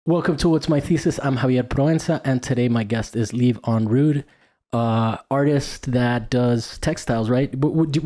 Welcome to What's My Thesis. I'm Javier Proenza, and today my guest is Aanrud, artist that does textiles, right?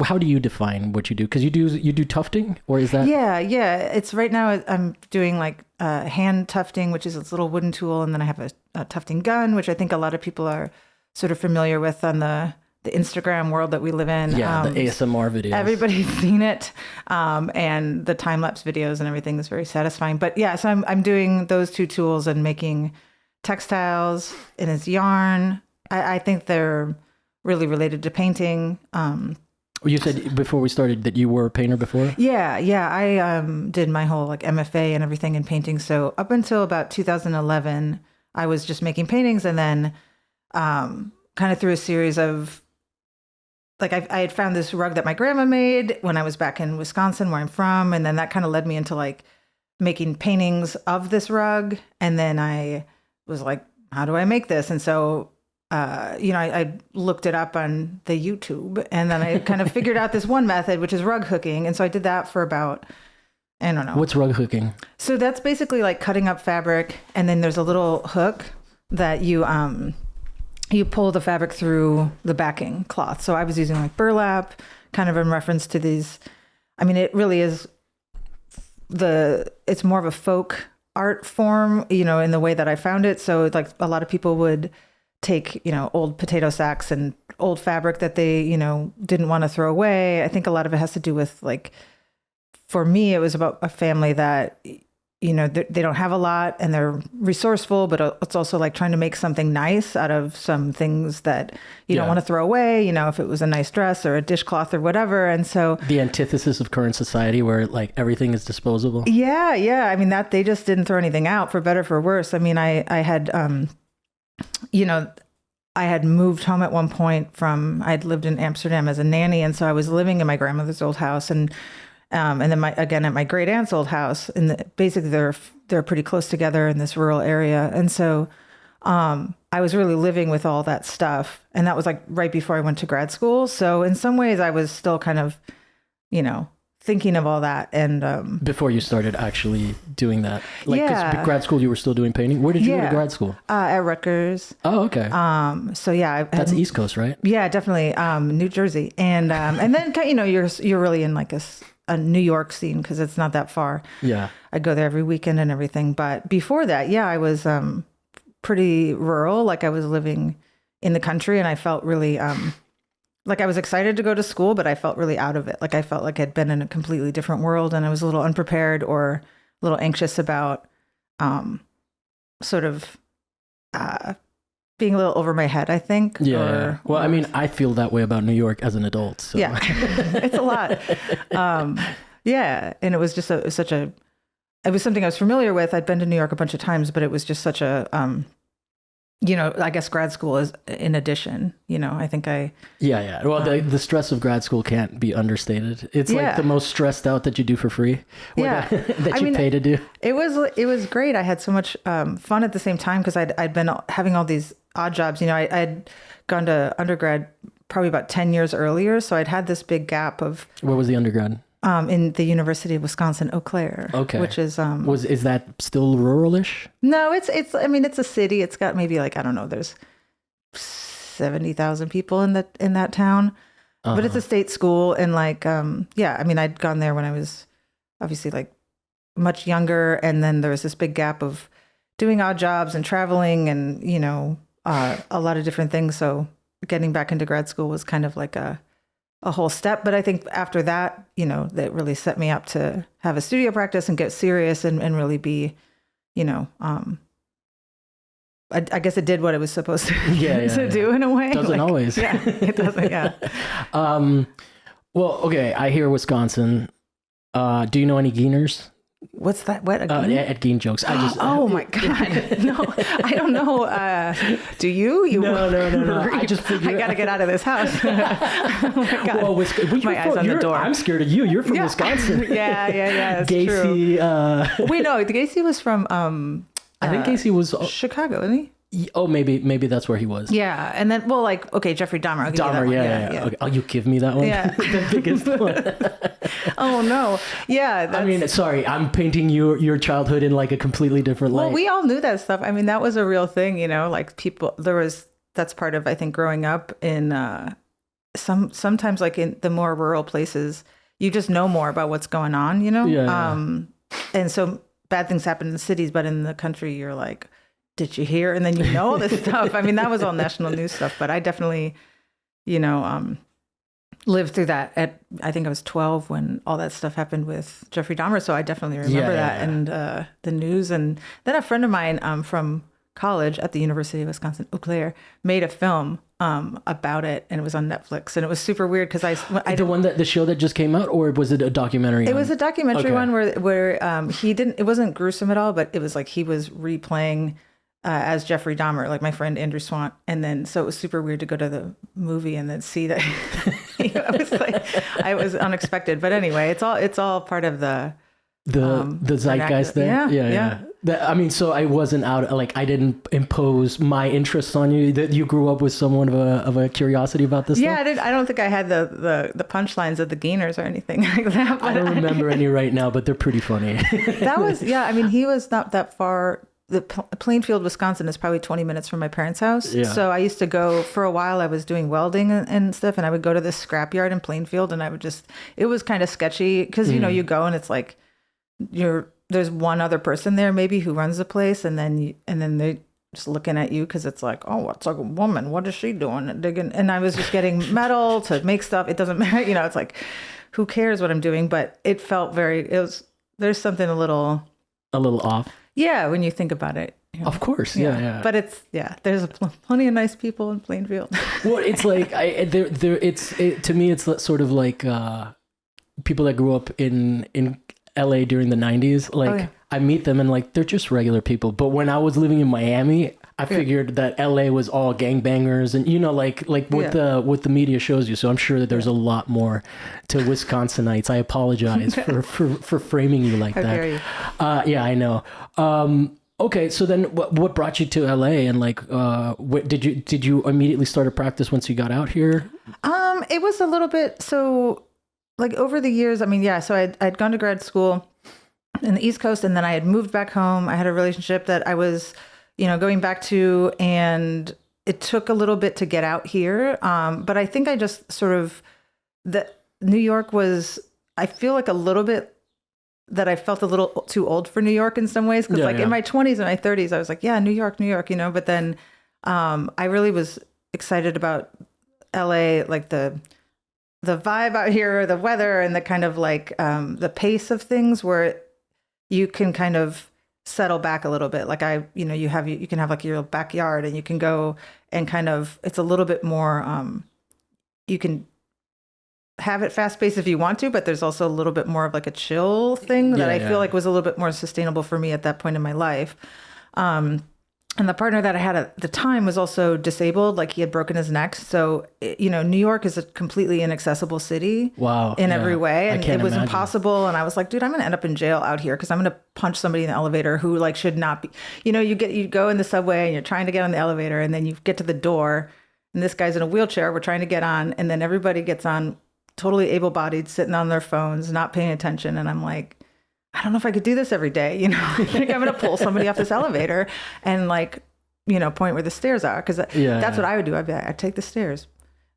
How do you define what you do? Because you do tufting, or is that? Yeah. It's right now I'm doing like hand tufting, which is this little wooden tool, and then I have a tufting gun, which I think a lot of people are sort of familiar with on the Instagram world that we live in. Yeah, the ASMR videos. Everybody's seen it, and the time-lapse videos and everything is very satisfying. But yeah, so I'm doing those two tools and making textiles, and it's yarn. I think they're really related to painting. You said before we started that you were a painter before? Yeah. I did my whole like MFA and everything in painting. So up until about 2011, I was just making paintings, and then kind of through a series of like I had found this rug that my grandma made when I was back in Wisconsin, where I'm from, and then that kind of led me into like making paintings of this rug. And then I was like, how do I make this? And so I looked it up on the YouTube, and then I kind of figured out this one method, which is rug hooking. And so I did that for about, I don't know. What's rug hooking? So that's basically like cutting up fabric, and then there's a little hook that you pull the fabric through the backing cloth. So I was using like burlap, kind of in reference to these. I mean, it really is it's more of a folk art form, in the way that I found it. So like a lot of people would take, old potato sacks and old fabric that they, didn't want to throw away. I think a lot of it has to do with like, for me, it was about a family that, they don't have a lot and they're resourceful, but it's also like trying to make something nice out of some things that you don't want to throw away, if it was a nice dress or a dishcloth or whatever. And so the antithesis of current society where like everything is disposable. Yeah. I mean, that they just didn't throw anything out, for better, for worse. I mean, I had, I had moved home at one point I'd lived in Amsterdam as a nanny. And so I was living in my grandmother's old house, and then at my great aunt's old house, and basically they're pretty close together in this rural area. And so, I was really living with all that stuff, and that was like right before I went to grad school. So in some ways I was still kind of, thinking of all that. And, before you started actually doing that, like, 'cause yeah. grad school, you were still doing painting. Where did you go to grad school? At Rutgers. Oh, okay. So yeah, That's East Coast, right? Yeah, definitely. New Jersey. And then, you're really in like a New York scene, because it's not that far. Yeah. I go there every weekend and everything. But before that, yeah, I was pretty rural. Like I was living in the country, and I felt really like I was excited to go to school, but I felt really out of it. Like I felt like I'd been in a completely different world, and I was a little unprepared or a little anxious about sort of being a little over my head, I think. Yeah. Well, I mean, I feel that way about New York as an adult. So. Yeah, it's a lot. Yeah. And it was just it was something I was familiar with. I'd been to New York a bunch of times, but it was just such a, I guess grad school is in addition, I think Yeah. Well, the stress of grad school can't be understated. It's like the most stressed out that you do for free. Yeah. That you pay to do. It was great. I had so much fun at the same time, because I'd been having all these odd jobs. I'd gone to undergrad probably about 10 years earlier. So I'd had this big gap of... Where was the undergrad? In the University of Wisconsin, Eau Claire. Okay. Which is... is that still rural-ish? No, it's a city. It's got maybe like, I don't know, there's 70,000 people in that town. Uh-huh. But it's a state school, and like, I'd gone there when I was obviously like much younger. And then there was this big gap of doing odd jobs and traveling and, a lot of different things. So getting back into grad school was kind of like a whole step. But I think after that, that really set me up to have a studio practice and get serious and really be, I guess it did what it was supposed to do in a way. Doesn't always. Yeah, it doesn't. Yeah. Well, okay. I hear Wisconsin. Do you know any Geeners? What's that? What? Ed Gein jokes. Oh my God. No, I don't know. Do you? No. I just figured... I got to get out of this house. Oh my God. Well, my eyes on the door. I'm scared of you. You're from Wisconsin. Yeah. It's Gacy. true. Wait, no, Gacy was from, I think Gacy was Chicago, isn't he? Oh, maybe that's where he was. Yeah. And then, well, like, okay, Jeffrey Dahmer. I'll give you that Dahmer, one. yeah. Okay. Oh, you give me that one? Yeah. The biggest one. Oh, no. Yeah. I mean, sorry, I'm painting your childhood in like a completely different light. Well, we all knew that stuff. I mean, that was a real thing, you know, like people, that's part of, I think, growing up in sometimes like in the more rural places, you just know more about what's going on, you know? Yeah. And so bad things happen in the cities, but in the country, you're like, did you hear? And then you know all this stuff. I mean, that was all national news stuff, but I definitely, you know, lived through that I think I was 12 when all that stuff happened with Jeffrey Dahmer. So I definitely remember that and the news. And then a friend of mine from college at the University of Wisconsin, Eau Claire, made a film about it, and it was on Netflix, and it was super weird because the show that just came out, or was it a documentary? It was a documentary one where he didn't. It wasn't gruesome at all, but it was like he was replaying as Jeffrey Dahmer, like my friend Andrew Swant, and then so it was super weird to go to the movie and then see that. I was unexpected, but anyway, it's all part of the zeitgeist there. Yeah. I mean, so I wasn't out, like I didn't impose my interests on you. That you grew up with somewhat of a curiosity about this. Yeah, stuff? I don't think I had the punchlines of the Gainers or anything like that. I don't remember any right now, but they're pretty funny. That was I mean, he was not that far. The Plainfield, Wisconsin is probably 20 minutes from my parents' house. Yeah. So I used to go for a while. I was doing welding and stuff, and I would go to this scrapyard in Plainfield, and I would it was kind of sketchy because you know you go and it's like there's one other person there maybe who runs the place, and then they just looking at you because it's like, oh, it's like a woman. What is she doing? Digging. And I was just getting metal to make stuff. It doesn't matter, you know. It's like, who cares what I'm doing? But it felt there's something a little off. Yeah, when you think about it. You know? Of course, yeah. But there's plenty of nice people in Plainfield. Well, it's like to me, it's sort of like people that grew up in LA during the 90s. Like I meet them and like they're just regular people. But when I was living in Miami, I figured that LA was all gangbangers, and you know, like what the media shows you. So I'm sure that there's a lot more to Wisconsinites. I apologize for framing you like that. How dare you? Yeah, I know. Okay, so then what brought you to LA, and like did you immediately start a practice once you got out here? It was a little bit so like over the years. I mean, so I'd gone to grad school in the East Coast, and then I had moved back home. I had a relationship that I was, you know, going back to, and it took a little bit to get out here. But I think I just sort of, New York was, I feel like a little bit that I felt a little too old for New York in some ways. Cause in my 20s and my 30s, I was like, New York, you know, but then I really was excited about LA, like the vibe out here, the weather, and the kind of like the pace of things where you can kind of settle back a little bit. Like you can have like your backyard, and you can go and kind of, it's a little bit more, you can have it fast paced if you want to, but there's also a little bit more of like a chill thing that I feel like was a little bit more sustainable for me at that point in my life. And the partner that I had at the time was also disabled, like he had broken his neck. So, you know, New York is a completely inaccessible city. Wow. In every way. And it was imagine. Impossible. And I was like, dude, I'm going to end up in jail out here because I'm going to punch somebody in the elevator who like should not be, you know, you go in the subway and you're trying to get on the elevator, and then you get to the door and this guy's in a wheelchair. We're trying to get on. And then everybody gets on totally able-bodied, sitting on their phones, not paying attention. And I'm like, I don't know if I could do this every day. You know, I think I'm going to pull somebody off this elevator and like, you know, point where the stairs are. Cause that's what I would do. I'd be like, I'd take the stairs,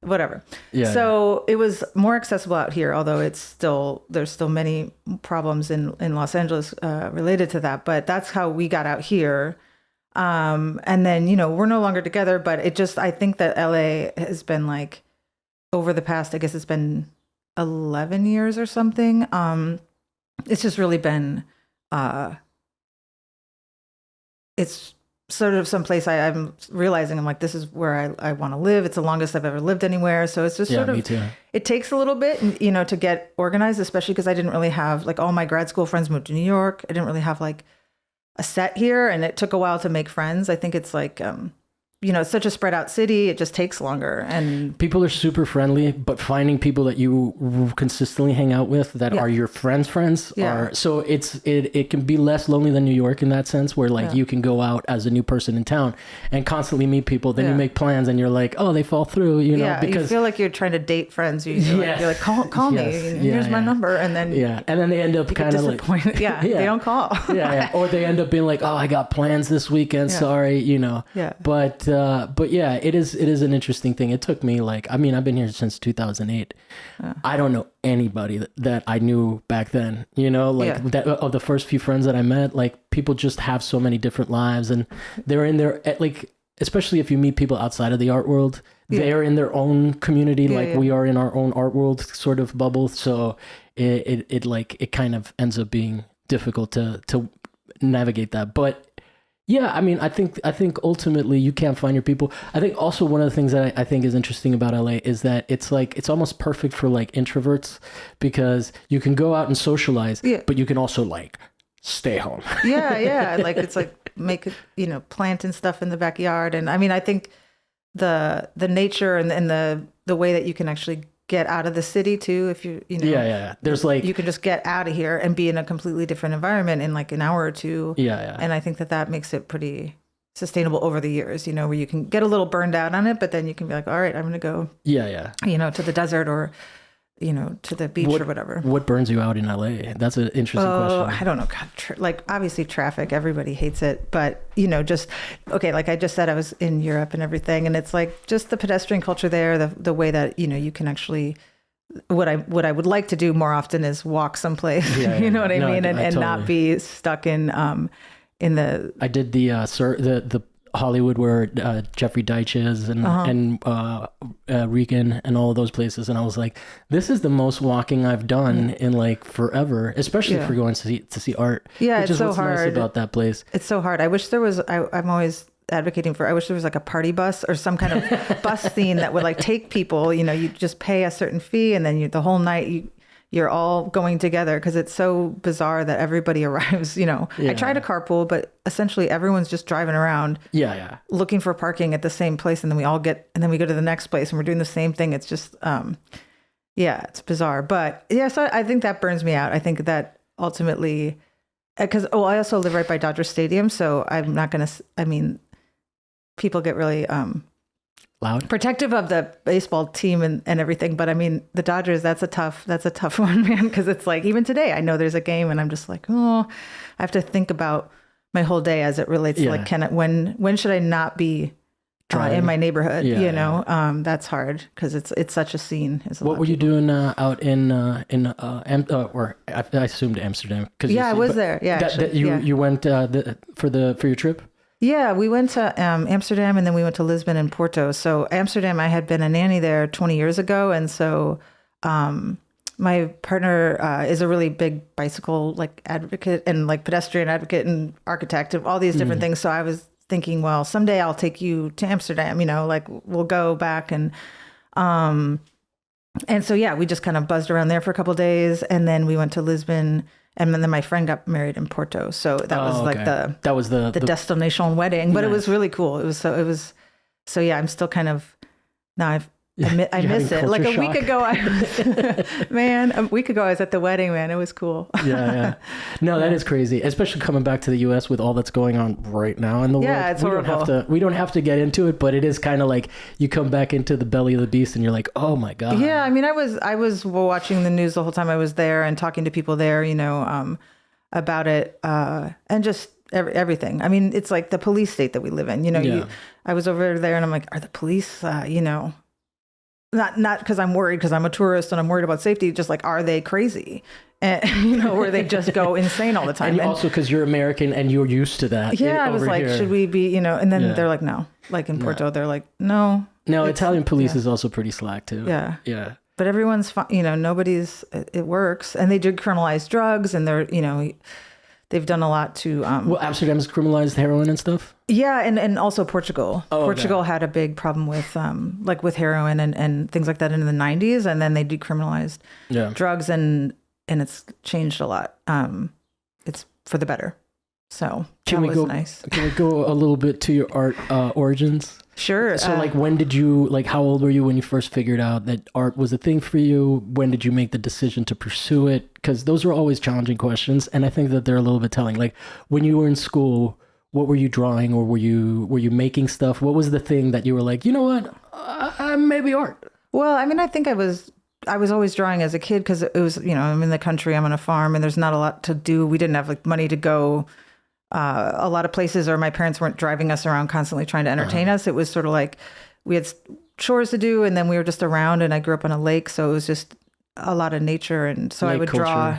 whatever. Yeah. So it was more accessible out here, although there's still many problems in Los Angeles related to that, but that's how we got out here. And then, you know, we're no longer together, but I think that LA has been like over the past, I guess it's been 11 years or something. It's just really been, it's sort of someplace I'm realizing I'm like, this is where I want to live. It's the longest I've ever lived anywhere. So it's just sort of, me too. It takes a little bit, you know, to get organized, especially because I didn't really have like all my grad school friends moved to New York. I didn't really have like a set here, and it took a while to make friends. I think it's like, it's such a spread out city. It just takes longer. And people are super friendly, but finding people that you consistently hang out with that are your friends are, so it can be less lonely than New York in that sense, where like you can go out as a new person in town and constantly meet people. Then you make plans and you're like, oh, they fall through, because you feel like you're trying to date friends. You're like, call me. Here's my number. And then they end up kind of disappointed. Like, they don't call. Or they end up being like, oh, I got plans this weekend. Sorry, But yeah, it is an interesting thing. It took me I've been here since 2008. I don't know anybody that I knew back then, that of the first few friends that I met, like people just have so many different lives and they're in their, especially if you meet people outside of the art world, they're in their own community. We are in our own art world sort of bubble. So it kind of ends up being difficult to navigate that. But yeah, I think ultimately you can't find your people. I think also one of the things that I think is interesting about LA is that it's almost perfect for like introverts, because you can go out and socialize, but you can also like stay home. Like it's like make it, planting stuff in the backyard. And I think the nature and the way that you can actually get out of the city too, if there's like, you can just get out of here and be in a completely different environment in like an hour or two. And I think that makes it pretty sustainable over the years, where you can get a little burned out on it, but then you can be like, all right, I'm gonna go to the desert or to the beach or whatever. What burns you out in LA? That's an interesting question. I don't know. God, obviously traffic, everybody hates it, but just, okay, like I just said, I was in Europe and everything, and it's like just the pedestrian culture there, the way that, you can actually, what I would like to do more often is walk someplace, you know what I mean? And totally. Not be stuck in the... I did the Hollywood where Jeffrey Deitch is and Regan and all of those places, and I was like, this is the most walking I've done in like forever, especially if we're going to see art. Which is so what's hard. Nice about that place. It's so hard. I wish there was. I'm always advocating for. I wish there was like a party bus or some kind of bus scene that would like take people. You just pay a certain fee, and then the whole night you're all going together, because it's so bizarre that everybody arrives, I try to carpool, but essentially everyone's just driving around looking for parking at the same place, and then we all and then we go to the next place and we're doing the same thing. It's just it's bizarre. But so I think that burns me out. I think that ultimately, because I also live right by Dodger Stadium, so I'm not gonna, people get really loud, protective of the baseball team and everything, but the Dodgers, that's a tough one, man, because it's like, even today I know there's a game and I'm just like, I have to think about my whole day as it relates to like, when should I not be in my neighborhood? That's hard because it's such a scene. What were you doing out in or I assumed Amsterdam? I was there. You went for your trip. Yeah, we went to Amsterdam, and then we went to Lisbon and Porto. So Amsterdam, I had been a nanny there 20 years ago. And so my partner is a really big bicycle advocate and pedestrian advocate and architect and all these different things. So I was thinking, well, someday I'll take you to Amsterdam, we'll go back. And so, we just kind of buzzed around there for a couple of days. And then we went to Lisbon. And then my friend got married in Porto, so that was the destination wedding. But It was really cool. It was so yeah. I'm still kind of now. I miss it. Like a week ago, a week ago I was at the wedding. Man, it was cool. No, that is crazy, especially coming back to the U.S. with all that's going on right now in the world. Yeah, it's horrible. We don't have to get into it, but it is kind of like you come back into the belly of the beast, and you're like, oh my god. Yeah, I was watching the news the whole time I was there and talking to people there, about it, and just everything. It's like the police state that we live in. I was over there, and I'm like, are the police, Not because I'm worried, because I'm a tourist and I'm worried about safety. Just like, are they crazy? And, where they just go insane all the time. And also because you're American and you're used to that. Yeah, I was like, should we be, and then they're like, no. Like in Porto, they're like, no. No, Italian police is also pretty slack too. Yeah. Yeah. But everyone's fine. It works. And they did criminalize drugs, and they're, they've done a lot to... well, Amsterdam's criminalized heroin and stuff? Yeah, and also Portugal. Portugal had a big problem with with heroin and things like that in the 90s, and then they decriminalized drugs, and it's changed a lot. It's for the better. So that was nice. Can we go a little bit to your art origins? Sure. So like, when did you, like, how old were you when you first figured out that art was a thing for you? When did you make the decision to pursue it? Because those are always challenging questions. And I think that they're a little bit telling. Like, when you were in school, what were you drawing, or were you making stuff? What was the thing that you were like, you know what, maybe art? Well, I mean, I think I was always drawing as a kid because it was, I'm in the country, I'm on a farm, and there's not a lot to do. We didn't have like money to go a lot of places, or my parents weren't driving us around constantly trying to entertain us. It was sort of like we had chores to do, and then we were just around, and I grew up on a lake, so it was just a lot of nature. And so lake I would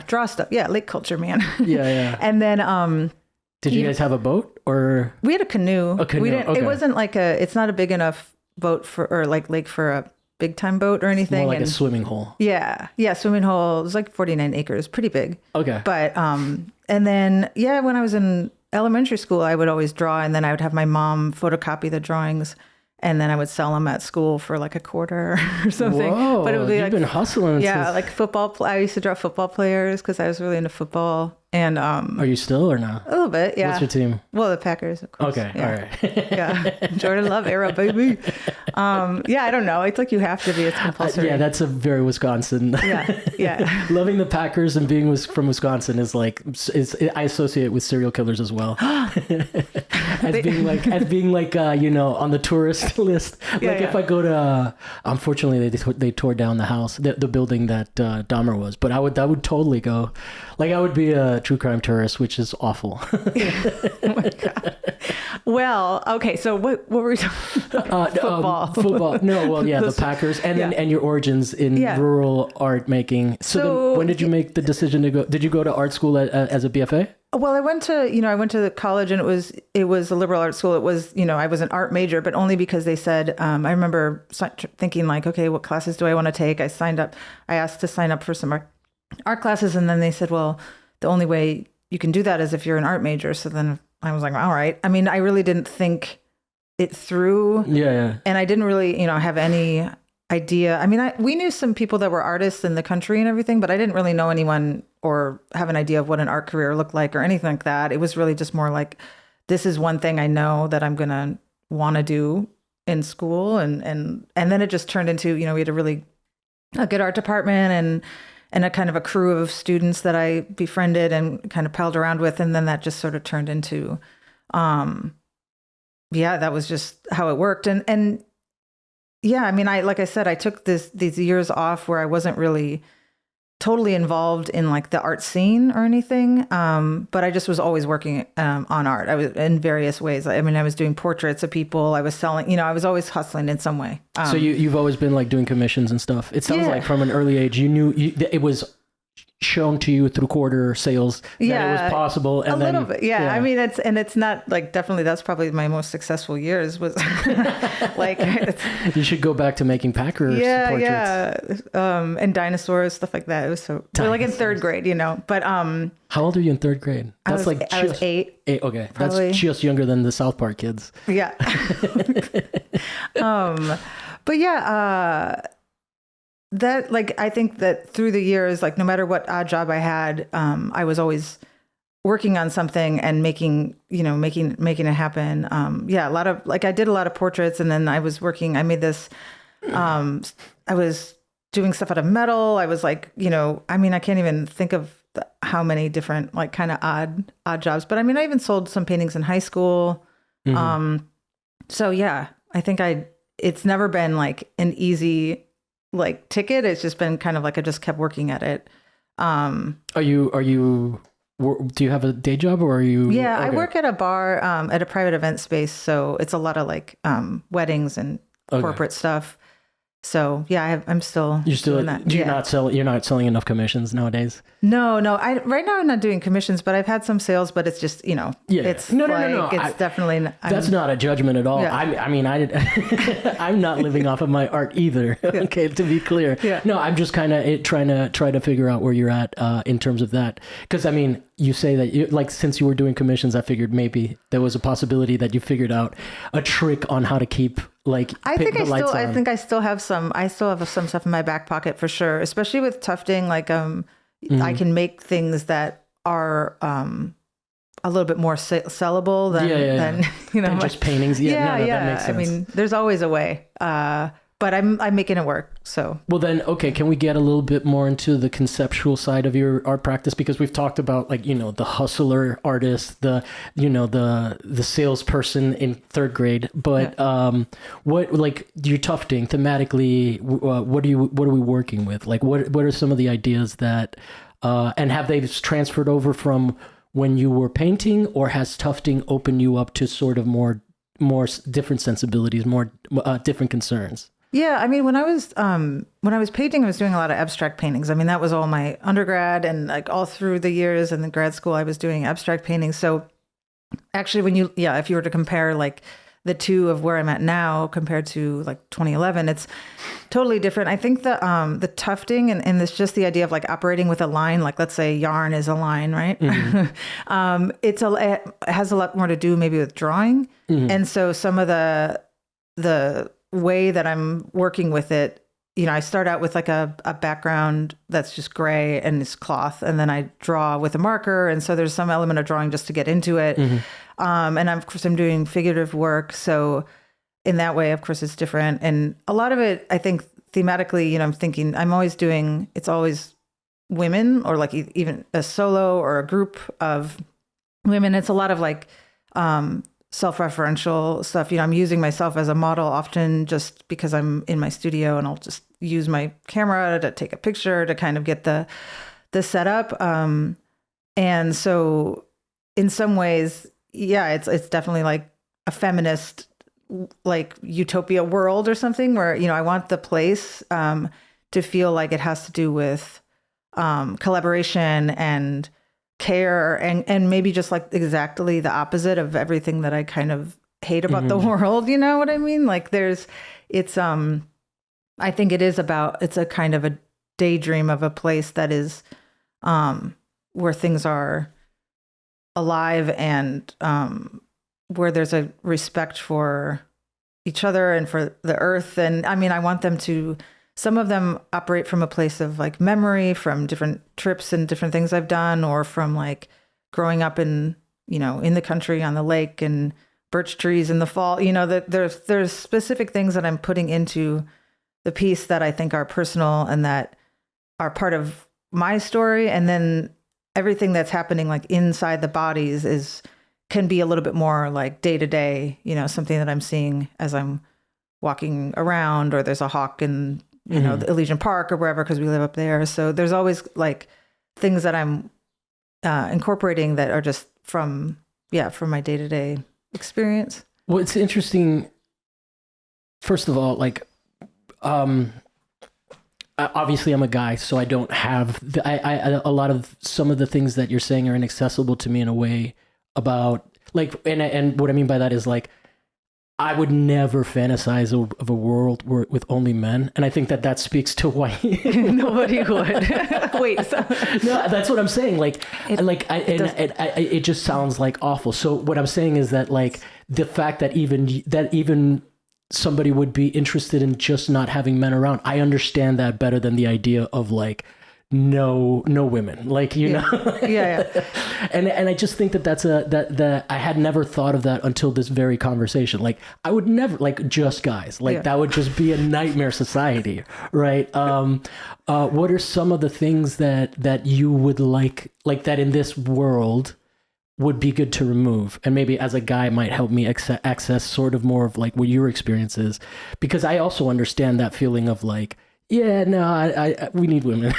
draw stuff. Yeah. Lake culture, man. Yeah. And then, did you guys have a boat, or? We had a canoe. We didn't, okay. It wasn't like it's not a big enough boat or like lake for a big time boat or anything. More like a swimming hole. Yeah. Swimming hole. It was like 49 acres, pretty big. Okay. But, and then, when I was in elementary school, I would always draw, and then I would have my mom photocopy the drawings, and then I would sell them at school for like a quarter or something. Whoa, but it would be you've been hustling. Yeah. Like football. I used to draw football players because I was really into football. And are you still or not? A little bit, yeah. What's your team? Well, the Packers, of course. Okay, yeah. all right. Yeah, Jordan Love era, baby. I don't know. It's like you have to be. It's compulsory. Yeah, that's a very Wisconsin. Yeah. Loving the Packers and being from Wisconsin is like I associate with serial killers as well. as being like on the tourist list. If I go to, unfortunately they tore down the house, the building that Dahmer was, but I would totally go. Like, I would be a true crime tourist, which is awful. Oh my God. Well, okay. So what were we talking about? Football. No, well, yeah, the Packers, and then and your origins in rural art making. So then when did you make the decision to go? Did you go to art school as a BFA? Well, I went to college, and it was a liberal arts school. It was, I was an art major, but only because they said, I remember thinking like, okay, what classes do I want to take? I asked to sign up for some art classes, and then they said, well, the only way you can do that is if you're an art major. So then I was like, all right. I mean, I really didn't think it through. Yeah. And I didn't really, have any idea. I mean, we knew some people that were artists in the country and everything, but I didn't really know anyone or have an idea of what an art career looked like or anything like that. It was really just more like, this is one thing I know that I'm going to want to do in school. And then it just turned into, we had a good art department and a kind of a crew of students that I befriended and kind of palled around with. And then that just sort of turned into, that was just how it worked. And yeah, I mean, like I said, I took these years off where I wasn't really totally involved in like the art scene or anything. But I just was always working on art. I was in various ways. I mean, I was doing portraits of people. I was selling, I was always hustling in some way. So you've always been like doing commissions and stuff. It sounds like from an early age, you knew it was shown to you through quarter sales that it was possible. And a little bit. Yeah. I mean, it's not like, definitely that's probably my most successful years was like, you should go back to making Packers portraits. Yeah. And dinosaurs, stuff like that. It was we're like in third grade, but, how old are you in third grade? I was 8. Okay. Probably. That's just younger than the South Park kids. Yeah. But yeah, that like I think that through the years, like no matter what odd job I had, I was always working on something and making it happen. A lot of like I did a lot of portraits, and then I made this. I was doing stuff out of metal. I was like, I mean, I can't even think of how many different like kind of odd jobs. But I mean, I even sold some paintings in high school. Mm-hmm. So yeah, I think it's never been like an easy like ticket. It's just been kind of like I just kept working at it. Do you have a day job or are you? Yeah, okay. I work at a bar, at a private event space. So it's a lot of like weddings and corporate stuff. So yeah, I'm still doing that. You're not selling enough commissions nowadays? No. Right now I'm not doing commissions, but I've had some sales, but it's just, it's no. It's definitely, that's not a judgment at all. Yeah. I mean, I'm not living off of my art either. Okay. To be clear. Yeah. No, I'm just kind of trying to figure out where you're at, in terms of that. Cause I mean, you say that since you were doing commissions, I figured maybe there was a possibility that you figured out a trick on how to keep I think I still have some stuff in my back pocket for sure, especially with tufting. Like, I can make things that are, a little bit more sellable than than just paintings. That makes sense. I mean, there's always a way. But I'm making it work. So well, then, okay, can we get a little bit more into the conceptual side of your art practice? Because we've talked about like, the hustler artist, the salesperson in third grade. But what, like, you're tufting thematically? What are we working with? Like, what are some of the ideas that and have they transferred over from when you were painting, or has tufting opened you up to sort of more different sensibilities, more different concerns? Yeah, I mean, when I was painting, I was doing a lot of abstract paintings. I mean, that was all my undergrad, and like all through the years in the grad school, I was doing abstract paintings. So actually, if you were to compare like the two of where I'm at now compared to like 2011, it's totally different. I think the tufting and this just the idea of like operating with a line, like let's say yarn is a line, right? Mm-hmm. It has a lot more to do maybe with drawing, and so some of the way that I'm working with it, I start out with like a background that's just gray and it's cloth, and then I draw with a marker, and so there's some element of drawing just to get into it. And of course I'm doing figurative work, so in that way, of course, it's different. And a lot of it, I think thematically, I'm thinking it's always women, or like even a solo or a group of women. It's a lot of like self-referential stuff. I'm using myself as a model often just because I'm in my studio, and I'll just use my camera to take a picture to kind of get the setup. And so in some ways, it's definitely like a feminist, like utopia world or something where, I want the place to feel like it has to do with collaboration and care, and maybe just like exactly the opposite of everything that I kind of hate about the world. You know what I mean? Like I think it's a kind of a daydream of a place that is where things are alive, and where there's a respect for each other and for the earth. And I mean, I want them to, some of them operate from a place of like memory from different trips and different things I've done, or from like growing up in the country on the lake and birch trees in the fall. That there's specific things that I'm putting into the piece that I think are personal and that are part of my story. And then everything that's happening like inside the bodies can be a little bit more like day to day, something that I'm seeing as I'm walking around, or there's a hawk in the Elysian Park or wherever, because we live up there. So there's always like things that I'm incorporating that are just from my day to day experience. Well, it's interesting. First of all, like, obviously I'm a guy, so I don't have a lot of some of the things that you're saying are inaccessible to me in a way about like, and what I mean by that is like, I would never fantasize of a world with only men, and I think that speaks to why nobody would. Wait, no, that's what I'm saying. It just sounds like awful. So what I'm saying is that like the fact that even somebody would be interested in just not having men around, I understand that better than the idea of like no women, like know. And I just think that I had never thought of that until this very conversation. Like I would never, like, just guys, like that would just be a nightmare society, right? What are some of the things that you would like that in this world would be good to remove, and maybe as a guy might help me access sort of more of like what your experience is, because I also understand that feeling of like, I we need women.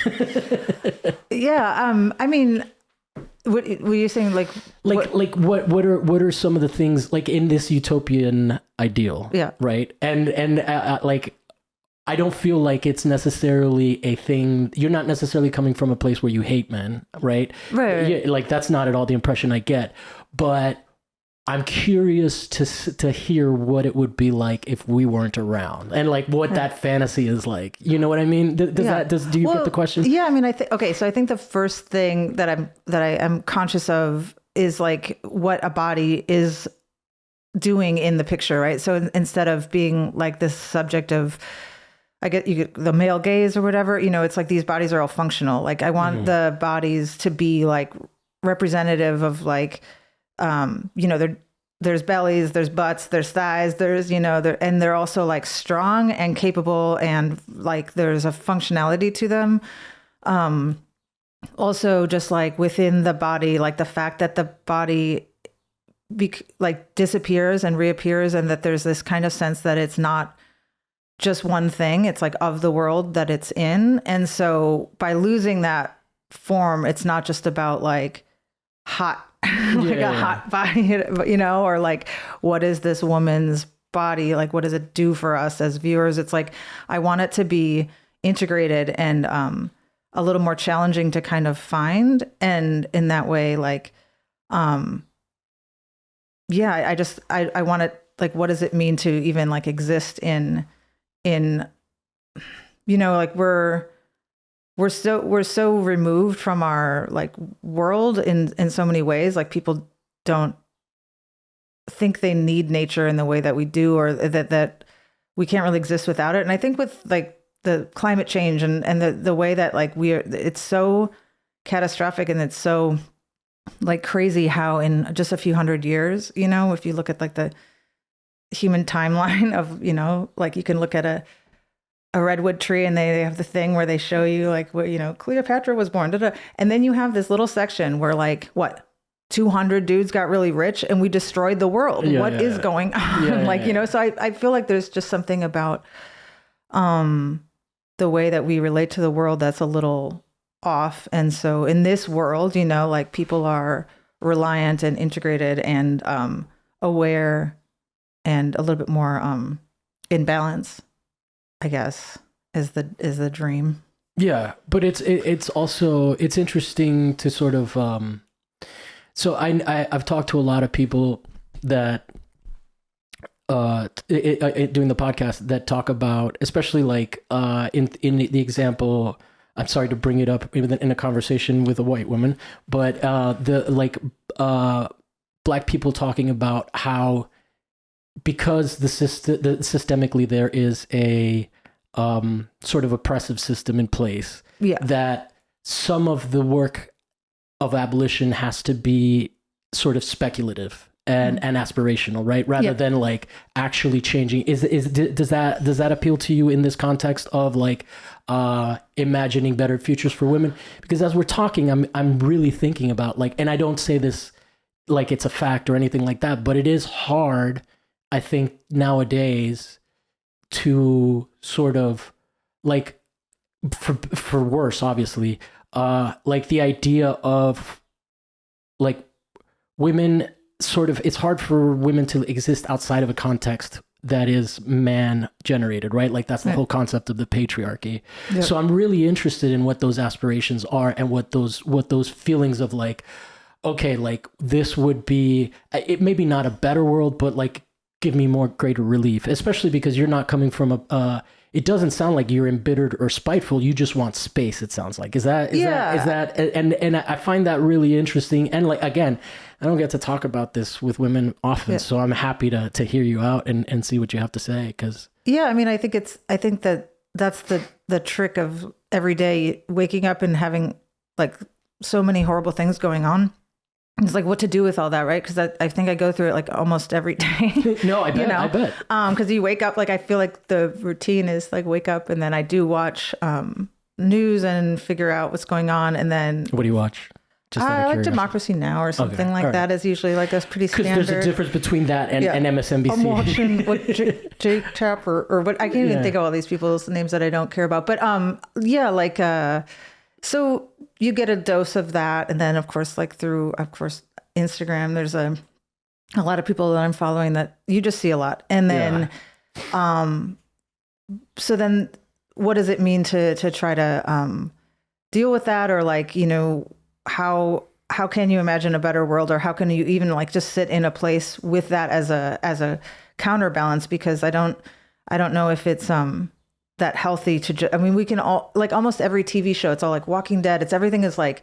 I mean, what were you saying? What are some of the things like in this utopian ideal? Yeah. Right. And like, I don't feel like it's necessarily a thing. You're not necessarily coming from a place where you hate men, right? Right. Yeah, like that's not at all the impression I get. But I'm curious to hear what it would be like if we weren't around, and like what that fantasy is like. You know what I mean? Do you get the question? Yeah, I mean, so I think the first thing that I am conscious of is like what a body is doing in the picture, right? So instead of being like this subject of, you get the male gaze or whatever, it's like these bodies are all functional. Like I want the bodies to be like representative of like there's bellies, there's butts, there's thighs, there's, and they're also like strong and capable, and like there's a functionality to them. Also just like within the body, like the fact that the body disappears and reappears, and that there's this kind of sense that it's not just one thing, it's like of the world that it's in. And so by losing that form, it's not just about like hot, hot body, or like, what is this woman's body? Like, what does it do for us as viewers? It's like, I want it to be integrated and a little more challenging to kind of find. And in that way, like, I want it, like, what does it mean to even like exist in, like we're so removed from our like world in so many ways. Like people don't think they need nature in the way that we do, or that we can't really exist without it. And I think with like the climate change and the way that like it's so catastrophic, and it's so like crazy how in just a few hundred years, if you look at like the human timeline of, like you can look at a redwood tree and they have the thing where they show you like what, Cleopatra was born, and then you have this little section where like 200 dudes got really rich and we destroyed the world. What is going on? So I feel like there's just something about the way that we relate to the world that's a little off. And so in this world, like people are reliant and integrated and aware and a little bit more in balance, I guess, is the dream. Yeah, but it's also interesting to sort of so I've talked to a lot of people that doing the podcast that talk about, especially like in the example, I'm sorry to bring it up in a conversation with a white woman, but Black people talking about how, because systemically there is a sort of oppressive system in place, that some of the work of abolition has to be sort of speculative and aspirational, right? Rather than like actually changing. Does that appeal to you in this context of like imagining better futures for women? Because as we're talking, I'm really thinking about like, and I don't say this like it's a fact or anything like that, but it is hard, I think, nowadays to sort of like, for worse, obviously, like the idea of like women sort of, it's hard for women to exist outside of a context that is man generated, right? Like that's the whole concept of the patriarchy. Yep. So I'm really interested in what those aspirations are and what those feelings of like, okay, like this would be, it maybe not a better world, but like give me more greater relief, especially because you're not coming from it doesn't sound like you're embittered or spiteful. You just want space. It sounds like, is that, and I find that really interesting. And like, again, I don't get to talk about this with women often, so I'm happy to hear you out and see what you have to say. Cause I mean, I think that that's the trick of every day waking up and having like so many horrible things going on. It's like what to do with all that, right? Because I think I go through it like almost every day. No, I bet. I bet. Because you wake up, like I feel like the routine is like wake up and then I do watch news and figure out what's going on, and then what do you watch? Just I like Democracy Now! Or something like that is usually like a pretty standard. Because there's a difference between that and MSNBC. I'm watching what Jake Tapp or what, I can't even think of all these people's names that I don't care about. But so you get a dose of that, and then of course Instagram, there's a lot of people that I'm following that you just see a lot, and then so then what does it mean to try to deal with that, or like, how can you imagine a better world, or how can you even like just sit in a place with that as a counterbalance? Because I don't know if it's that healthy to I mean, we can all, like almost every TV show, it's all like Walking Dead, everything is like,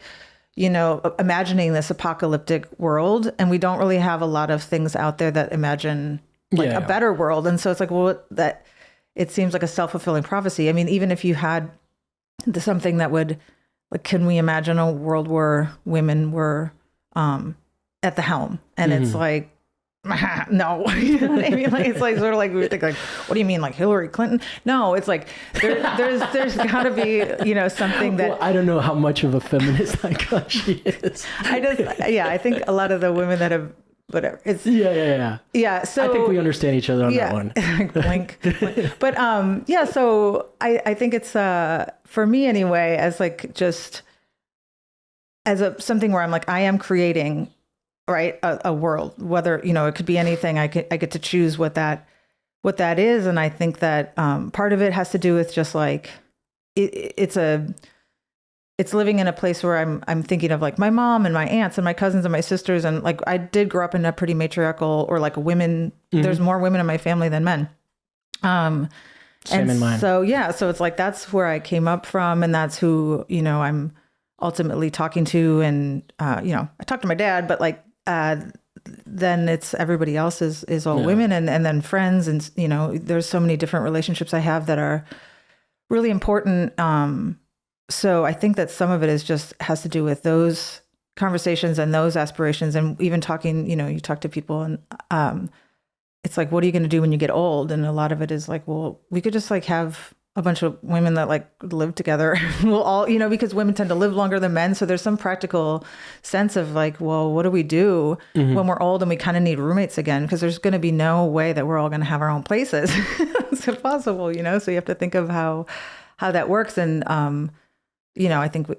imagining this apocalyptic world, and we don't really have a lot of things out there that imagine like a better world. And so it's like, well, that it seems like a self-fulfilling prophecy. I mean, even if you had something that would, like, can we imagine a world where women were at the helm, and it's like, no, you know what I mean? Like, it's like sort of like we think like, what do you mean, like Hillary Clinton? No, it's like there's got to be, you know, something that. Well, I don't know how much of a feminist she is. I think a lot of the women that have whatever it's yeah. So I think we understand each other on that one. Blink. But so I think it's for me anyway, as like just as something where I'm like I am creating. Right. A world, whether, you know, it could be anything. I get to choose what that is. And I think that part of it has to do with just like it's living in a place where I'm thinking of like my mom and my aunts and my cousins and my sisters. And like I did grow up in a pretty matriarchal or like there's more women in my family than men. Same in mine. So, so it's like that's where I came up from. And that's who, you know, I'm ultimately talking to. And, you know, I talk to my dad, but like, then it's everybody else is all women and then friends. And, you know, there's so many different relationships I have that are really important. So I think that some of it is just has to do with those conversations and those aspirations. And even talking, you know, you talk to people and it's like, what are you going to do when you get old? And a lot of it is like, well, we could just like have a bunch of women that like live together. We'll all, you know, because women tend to live longer than men. So there's some practical sense of like, well, what do we do when we're old and we kind of need roommates again? Because there's going to be no way that we're all going to have our own places. It's impossible, you know? So you have to think of how that works. And, you know, I think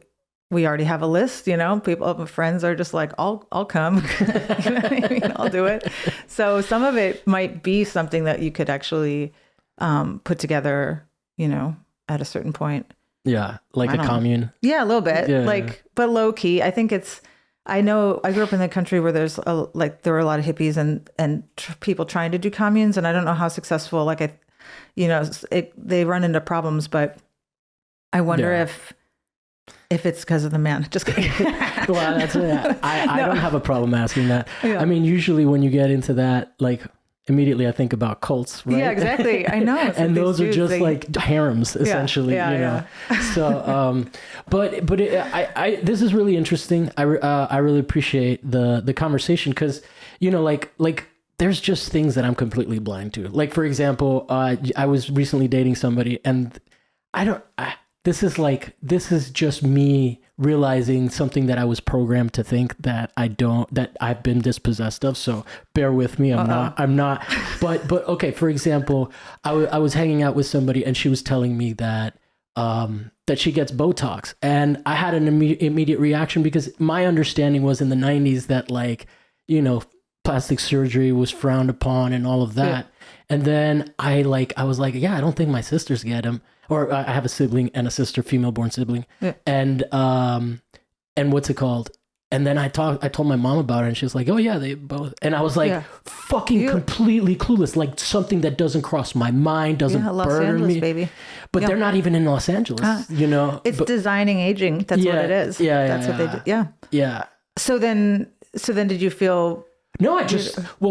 we already have a list, you know, people, friends are just like, I'll come, you know what I mean? I'll do it. So some of it might be something that you could actually put together, you know, at a certain point. Yeah. Like a commune. Yeah, a little bit. Yeah. But low key. I think I know I grew up in the country where there were a lot of hippies and people trying to do communes. And I don't know how successful, they run into problems, but I wonder if it's because of the man. Just kidding. Well, that's it. I don't have a problem asking that. Yeah. I mean, usually when you get into that, like, immediately I think about cults, right? Yeah, exactly. I know. And those are just like harems, essentially, you know? So, but this is really interesting. I really appreciate the conversation because, you know, like there's just things that I'm completely blind to. Like, for example, I was recently dating somebody and this is just me realizing something that I was programmed to think that I've been dispossessed of. So bear with me. I'm not, but okay. For example, I was hanging out with somebody and she was telling me that she gets Botox, and I had an immediate reaction because my understanding was in the 90s that, like, you know, plastic surgery was frowned upon and all of that. Yeah. And then I was like, yeah, I don't think my sisters get them. Or I have a sibling and a sister, female born sibling. Yeah. And what's it called? And then I told my mom about it and she was like, oh yeah, they both. And I was like, completely clueless. Like something that doesn't cross my mind, doesn't burn me. Baby. But they're not even in Los Angeles, you know. It's designing aging. That's what it is. Yeah. That's what they do. Yeah. Yeah. So then did you feel... No,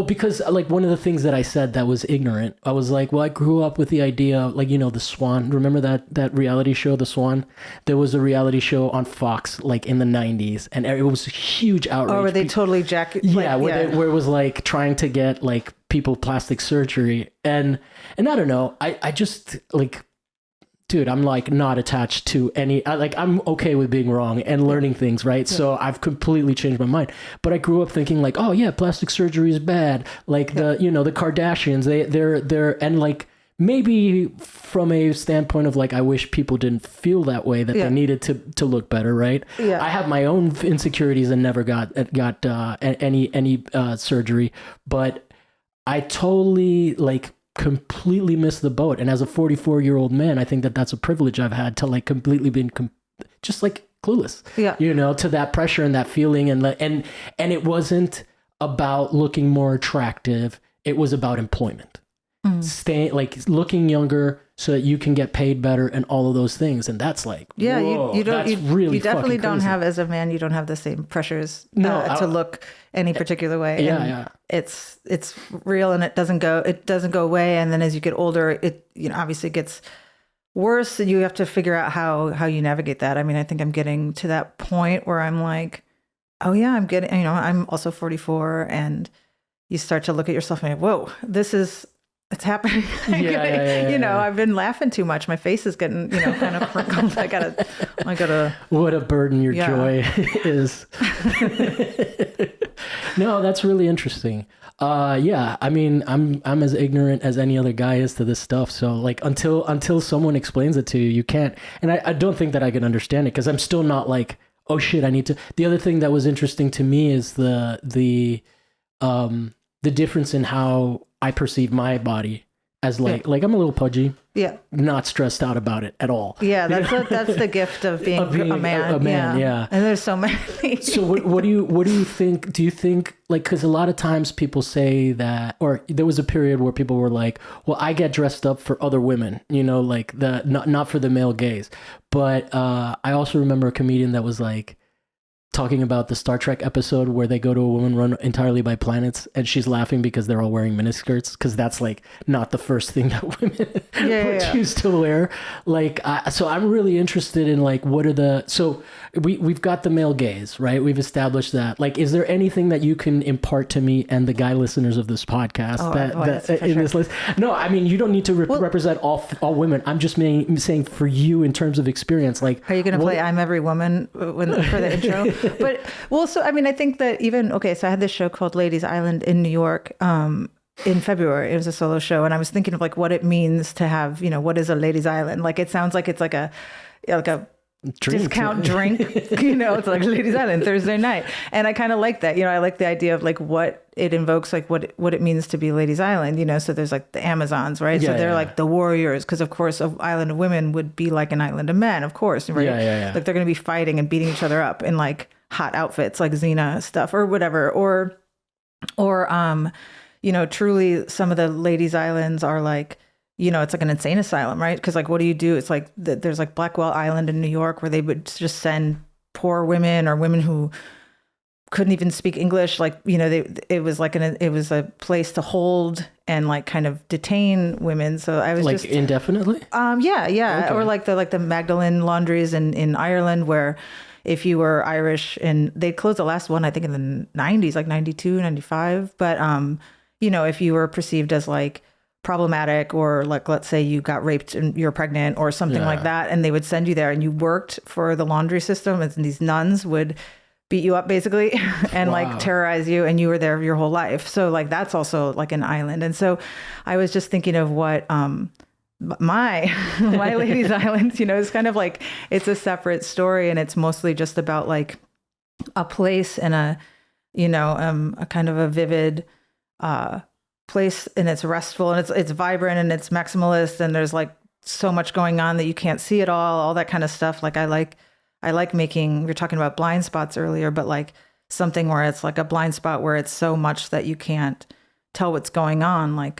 because like one of the things that I said that was ignorant, I was like, well, I grew up with the idea, like, you know, The Swan. Remember that reality show, The Swan? There was a reality show on Fox, like in the 90s, and it was a huge outrage. Oh, were they totally where it was like trying to get like people plastic surgery. And I don't know, I just like... Dude, I'm like not attached to I'm okay with being wrong and learning things, right? Yeah. So I've completely changed my mind. But I grew up thinking like, oh yeah, plastic surgery is bad. Like the Kardashians, they're and like maybe from a standpoint of like, I wish people didn't feel that way, that they needed to look better, right? Yeah. I have my own insecurities and never got any surgery, but I totally completely missed the boat. And as a 44-year-old man, I think that that's a privilege I've had to like completely been just like clueless, you know, to that pressure and that feeling. And it wasn't about looking more attractive. It was about employment, staying like looking younger so that you can get paid better and all of those things. And that's like, you definitely don't have, as a man, you don't have the same pressures to look any particular way. Yeah. It's real and it doesn't go away. And then as you get older, it, you know, obviously gets worse and you have to figure out how you navigate that. I mean, I think I'm getting to that point where I'm like, oh yeah, I'm getting, I'm also 44, and you start to look at yourself and whoa, it's happening. I've been laughing too much. My face is getting, kind of crinkled. I gotta. What a burden your joy is. No, that's really interesting. Yeah, I mean, I'm as ignorant as any other guy is to this stuff. So like until someone explains it to you, you can't. And I don't think that I can understand it because I'm still not like, oh shit, I need to. The other thing that was interesting to me is the difference in how I perceive my body as like I'm a little pudgy. Yeah. Not stressed out about it at all. Yeah, that's the gift of being a man. A man, yeah. And there's so many. So what do you think? Do you think like, because a lot of times people say that, or there was a period where people were like, well, I get dressed up for other women, like not for the male gaze. But I also remember a comedian that was like, talking about the Star Trek episode where they go to a woman run entirely by planets, and she's laughing because they're all wearing miniskirts, because that's like not the first thing that women choose to wear. Like, so I'm really interested in like, what are so we've got the male gaze, right? We've established that. Like, is there anything that you can impart to me and the guy listeners of this podcast this list? No, I mean, you don't need to represent all women. I'm just saying for you in terms of experience. Like, are you going to play I'm Every Woman for the intro? But so I mean, I think that so I had this show called Ladies Island in New York in February. It was a solo show, and I was thinking of like what it means to have, what is a Ladies Island? Like, it sounds like it's like a discount drink, it's like Ladies Island Thursday night. And I kind of like that, I like the idea of like what it invokes, like what it means to be Ladies Island, so there's like the Amazons, right? So they're like the warriors, because of course an island of women would be like an island of men, of course, right? Like they're going to be fighting and beating each other up in like hot outfits, like Xena stuff or whatever, or truly some of the Ladies Islands are like, it's like an insane asylum, right? Because like, what do you do? It's like there's like Blackwell Island in New York where they would just send poor women or women who couldn't even speak English. Like, it was a place to hold and like kind of detain women. So I was like indefinitely. Okay. Or like the Magdalene laundries in Ireland, where if you were Irish, and they closed the last one, I think in the 90s, like 92, 95. But, if you were perceived as like problematic, or like, let's say you got raped and you're pregnant or something like that, and they would send you there and you worked for the laundry system, and these nuns would beat you up basically and like terrorize you, and you were there your whole life. So like, that's also like an island. And so I was just thinking of what, my Ladies Island, is kind of like, it's a separate story, and it's mostly just about like a place and a kind of a vivid, place, and it's restful, and it's vibrant, and it's maximalist, and there's like so much going on that you can't see it all that kind of stuff. Like I like making, we were talking about blind spots earlier, but like something where it's like a blind spot where it's so much that you can't tell what's going on. Like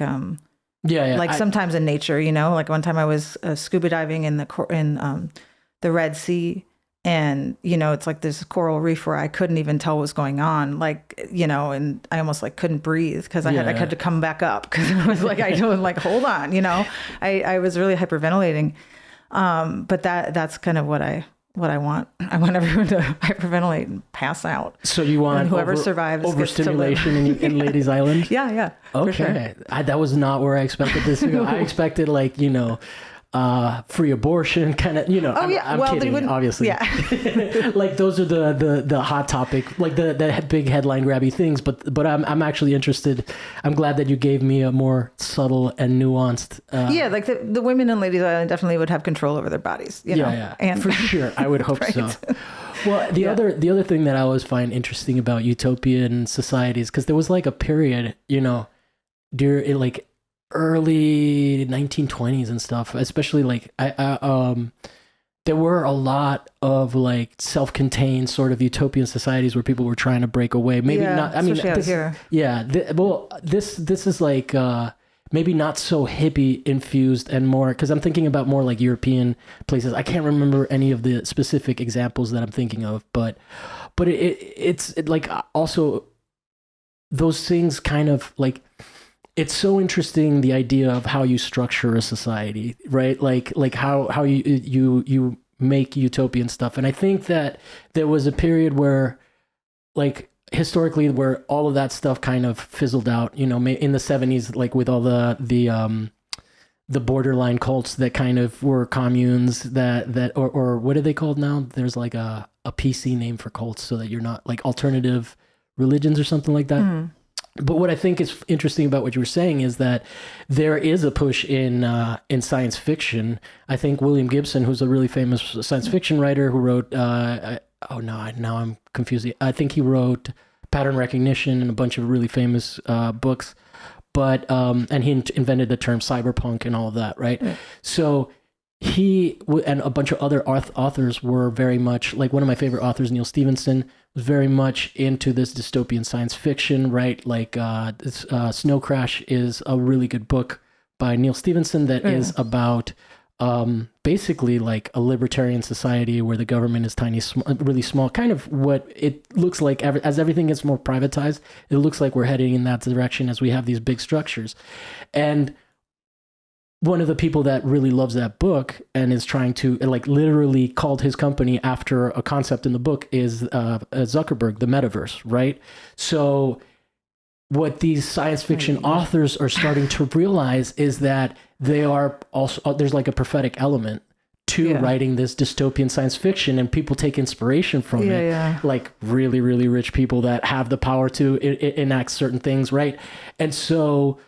like sometimes in nature, like one time I was scuba diving in the Red Sea, and it's like this coral reef where I couldn't even tell what was going on, like, and I almost like couldn't breathe because I had to come back up, because I was like, I don't like, hold on, I was really hyperventilating, but that's kind of what I want. I want everyone to hyperventilate and pass out. So you want, and whoever survives overstimulation in Ladies Island? Yeah. Okay. Sure. That was not where I expected this to go. I expected like, free abortion kind of, I'm kidding, obviously. Yeah. Like those are the hot topic, like the big headline grabby things, but I'm actually interested. I'm glad that you gave me a more subtle and nuanced. Like the women in Ladies Island definitely would have control over their bodies, Yeah. And for sure. I would hope right. So. Well, the other thing that I always find interesting about utopian societies, because there was like a period, during like early 1920s and stuff, especially like there were a lot of like self-contained sort of utopian societies where people were trying to break away. Maybe not. I mean, this is like maybe not so hippie infused and more, because I'm thinking about more like European places. I can't remember any of the specific examples that I'm thinking of, but it's like also those things kind of like. It's so interesting, the idea of how you structure a society, right? Like how you make utopian stuff. And I think that there was a period where like historically where all of that stuff kind of fizzled out, you know, in the 70s, like with all the borderline cults that kind of were communes or what are they called now? There's like a PC name for cults so that you're not like alternative religions or something like that. But what I think is interesting about what you were saying is that there is a push in science fiction. I think William Gibson, who's a really famous science fiction writer who wrote, now I'm confused. I think he wrote Pattern Recognition and a bunch of really famous books. But and he invented the term cyberpunk and all of that, right? So he and a bunch of other authors were very much like, one of my favorite authors, Neil Stephenson, was very much into this dystopian science fiction, right? Like Snow Crash is a really good book by Neil Stephenson that is about basically like a libertarian society where the government is tiny, really small, kind of what it looks like as everything gets more privatized. It looks like we're heading in that direction as we have these big structures. And one of the people that really loves that book and is trying to, like, literally called his company after a concept in the book is Zuckerberg, the metaverse, right? So what these science fiction authors are starting to realize is that they are also, there's like a prophetic element to writing this dystopian science fiction, and people take inspiration from it. Like really, really rich people that have the power to enact certain things, right? And so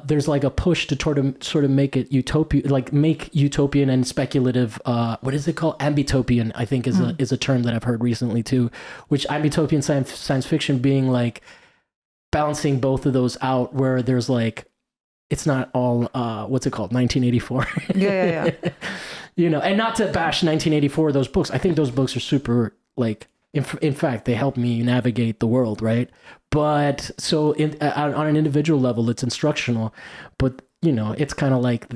there's like a push to sort of make it make utopian and speculative. What is it called? Ambitopian, I think is a term that I've heard recently too. Which ambitopian science fiction being like balancing both of those out, where there's like, it's not all what's it called, 1984. You know, and not to bash 1984, those books. I think those books are super, like, in fact, they help me navigate the world, right? But so on an individual level, it's instructional. But, you know, it's kind of like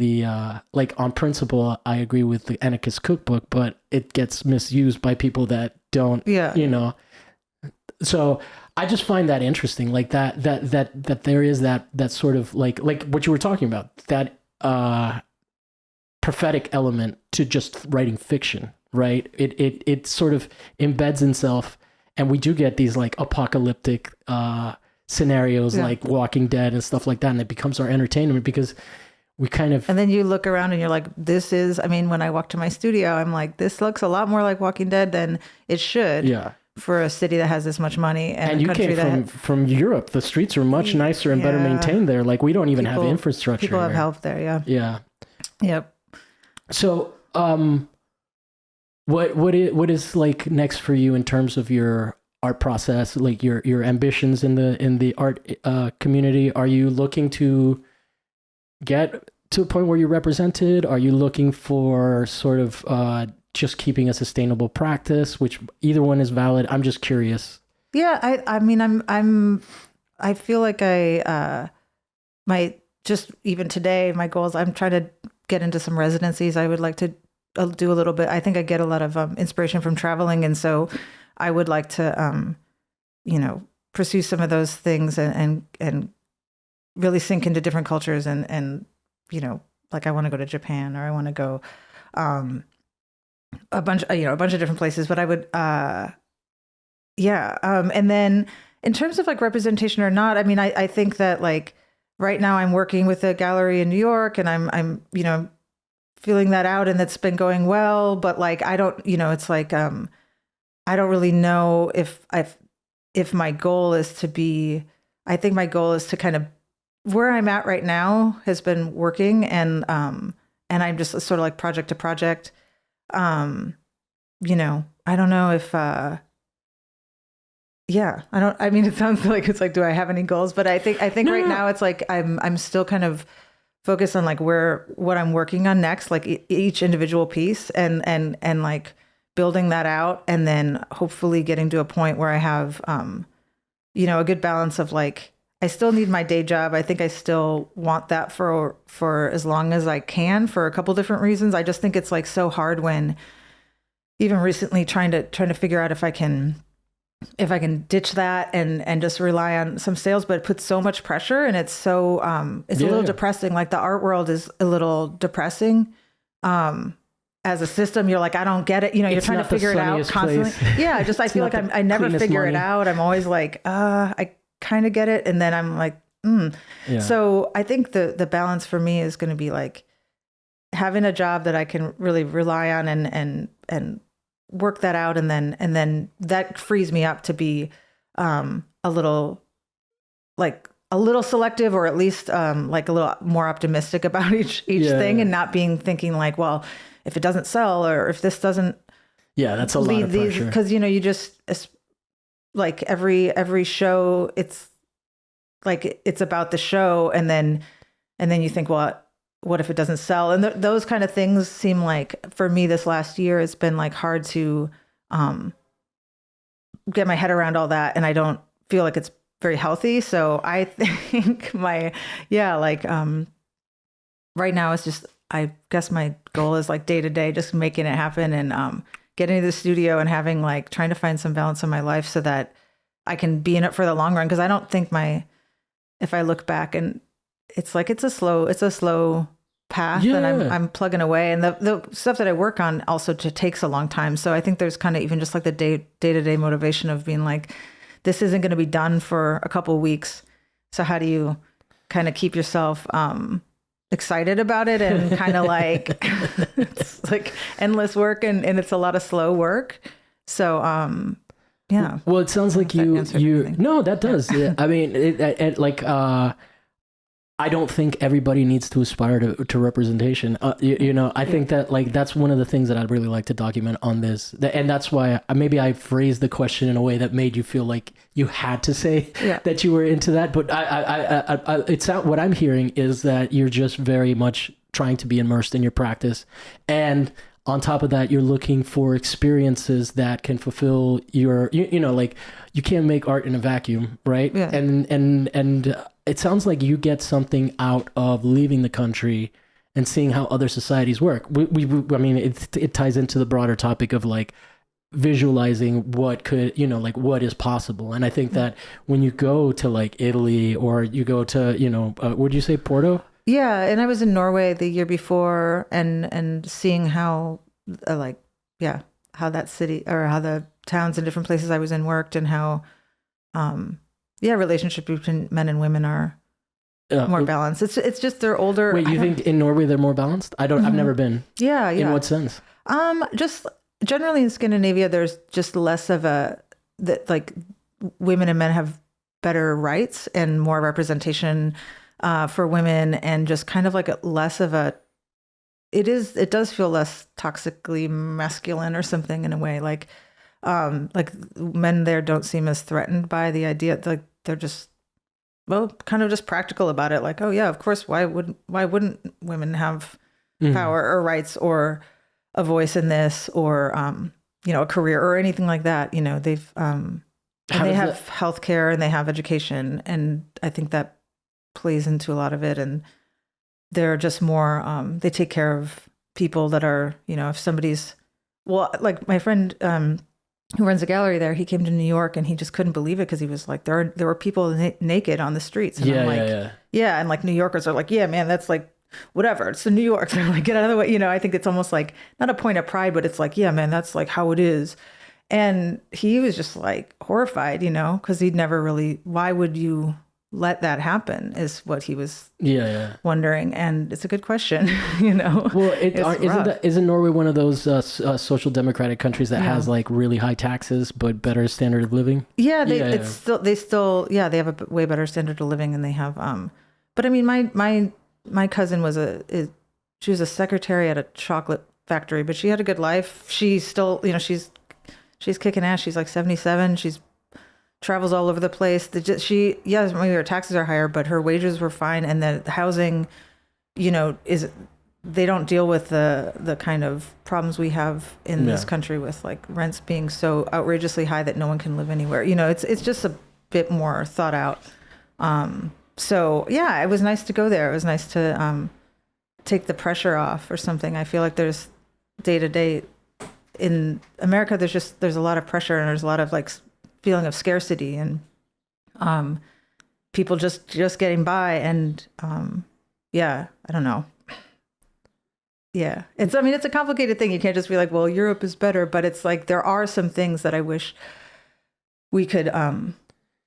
like on principle, I agree with the Anarchist Cookbook, but it gets misused by people that don't, you know. So I just find that interesting, like that there is that sort of like what you were talking about, that prophetic element to just writing fiction, right? It sort of embeds itself, and we do get these like apocalyptic scenarios like Walking Dead and stuff like that, and it becomes our entertainment because we kind of... And then you look around and you're like, this is, I mean, when I walk to my studio, I'm like, this looks a lot more like Walking Dead than it should. Yeah. For a city that has this much money, and you came from Europe. The streets are much nicer and better maintained there. Like, we don't even have infrastructure. People have help there. Yep. So, what is like next for you in terms of your art process, like your ambitions in the art community? Are you looking to get to a point where you're represented? Are you looking for sort of just keeping a sustainable practice, which either one is valid? I'm just curious. Yeah, I mean, I feel like just even today, my goals, I'm trying to get into some residencies. I would like to do a little bit. I think I get a lot of inspiration from traveling. And so I would like to, you know, pursue some of those things and really sink into different cultures and, you know, like I want to go to Japan, or I want to go, a bunch of different places, but I would, and then in terms of like representation or not, I mean, I think that like right now I'm working with a gallery in New York, and I'm, you know, feeling that out, and that's been going well, but like, I don't, you know, it's like, I don't really know if my goal is to be, I think my goal is to kind of, where I'm at right now has been working, and I'm just sort of like project to project. You know, I don't know if, I mean, it sounds like it's like, do I have any goals? But I think right now it's like, I'm still kind of focused on like what I'm working on next, like each individual piece and like building that out. And then hopefully getting to a point where I have, you know, a good balance of like, I still need my day job. I think I still want that for as long as I can, for a couple different reasons. I just think it's like so hard when, even recently, trying to figure out if I can ditch that and just rely on some sales, but it puts so much pressure, and it's so it's a little depressing. Like the art world is a little depressing. as a system, you're like, I don't get it. You know, you're It's trying to not the figure it out sunniest constantly. place. Yeah. Just, I It's feel not like the I never cleanest figure it money. out. I'm always like, I kind of get it. And then I'm like, Yeah. So I think the balance for me is going to be like having a job that I can really rely on and work that out. And then that frees me up to be, a little selective, or at least like a little more optimistic about each thing, and not thinking like, well, if it doesn't sell, or if this doesn't that's a lot of pressure. Because you just, like every show, it's like it's about the show, and then you think, well, what if it doesn't sell? And those kind of things seem like, for me this last year, it's been like hard to get my head around all that, and I don't feel like it's very healthy. So I think right now it's just, I guess my goal is like day to day, just making it happen, and getting to the studio and having like trying to find some balance in my life so that I can be in it for the long run. Cause I don't think if I look back, and it's like, it's a slow path, and I'm plugging away, and the stuff that I work on also just takes a long time. So I think there's kind of even just like the day-to-day motivation of being like, this isn't going to be done for a couple of weeks. So how do you kind of keep yourself excited about it, and kind of like, it's like endless work, and it's a lot of slow work. So, yeah. Well, it sounds like you no, that does. Yeah. I mean, I don't think everybody needs to aspire to representation. I think that like that's one of the things that I'd really like to document on this, and that's why maybe I phrased the question in a way that made you feel like you had to say that you were into that. But it's not, what I'm hearing is that you're just very much trying to be immersed in your practice, and on top of that, you're looking for experiences that can fulfill your, like you can't make art in a vacuum, right? Yeah. And it sounds like you get something out of leaving the country and seeing how other societies work. I mean, it ties into the broader topic of like visualizing what could, like what is possible. And I think that when you go to like Italy, or you go to, would you say Porto? Yeah, and I was in Norway the year before, and seeing how how that city, or how the towns in different places I was in worked, and how relationship between men and women are more balanced. It's just they're older. Wait, you think in Norway they're more balanced? I've never been. Yeah. In what sense? Just generally in Scandinavia, there's just less of that like women and men have better rights and more representation for women, and just kind of like less of it does feel less toxically masculine or something, in a way, like men there don't seem as threatened by the idea, like they're just, well, kind of just practical about it, like, oh yeah, of course, why wouldn't women have power or rights or a voice in this, or a career or anything like that. They've and they have healthcare, and they have education, and I think that plays into a lot of it. And they're just more they take care of people that are, if somebody's, well, like my friend who runs a gallery there, he came to New York, and he just couldn't believe it, because he was like, there were people naked on the streets, and I'm like, yeah, and like New Yorkers are like, yeah, man, that's like whatever, it's the New York, so like, get out of the way. I think it's almost like not a point of pride, but it's like, yeah, man, that's like how it is. And he was just like horrified, because he'd never really, why would you let that happen, is what he was wondering. And it's a good question. Well, isn't Norway one of those social democratic countries that has like really high taxes but better standard of living? They have a way better standard of living, and they have but I mean, my cousin she was a secretary at a chocolate factory, but she had a good life. She's still, she's kicking ass. She's like 77. She's travels all over the place. Maybe her taxes are higher, but her wages were fine, and the housing, they don't deal with the kind of problems we have in this country, with like rents being so outrageously high that no one can live anywhere. It's just a bit more thought out. So yeah, it was nice to go there. It was nice to take the pressure off or something. I feel like there's day to day in America, there's a lot of pressure, and there's a lot of like feeling of scarcity, and people just getting by, and I don't know. Yeah. It's, I mean, it's a complicated thing. You can't just be like, well, Europe is better, but it's like, there are some things that I wish we could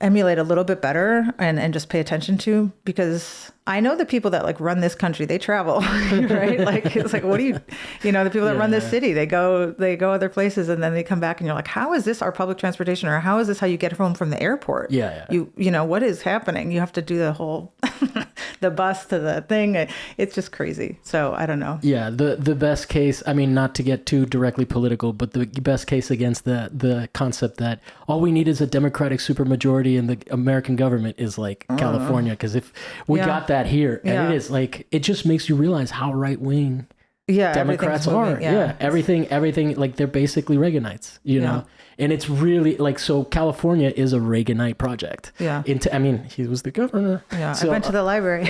emulate a little bit better and just pay attention to, because I know the people that like run this country, they travel, right? Like, it's like, what do you know, the people that run this city, they go other places and then they come back and you're like, how is this our public transportation? Or how is this how you get home from the airport? Yeah. You know, what is happening? You have to do the whole, the bus to the thing. It's just crazy. So I don't know. Yeah. The best case, I mean, not to get too directly political, but the best case against the concept that all we need is a Democratic supermajority in the American government is like California. Because if we got that here, and it is like, it just makes you realize how right wing Democrats are. Everything, like they're basically Reaganites, you know, and it's really like, so California is a Reaganite project. Yeah. I mean, he was the governor. Yeah. So, I went to the library.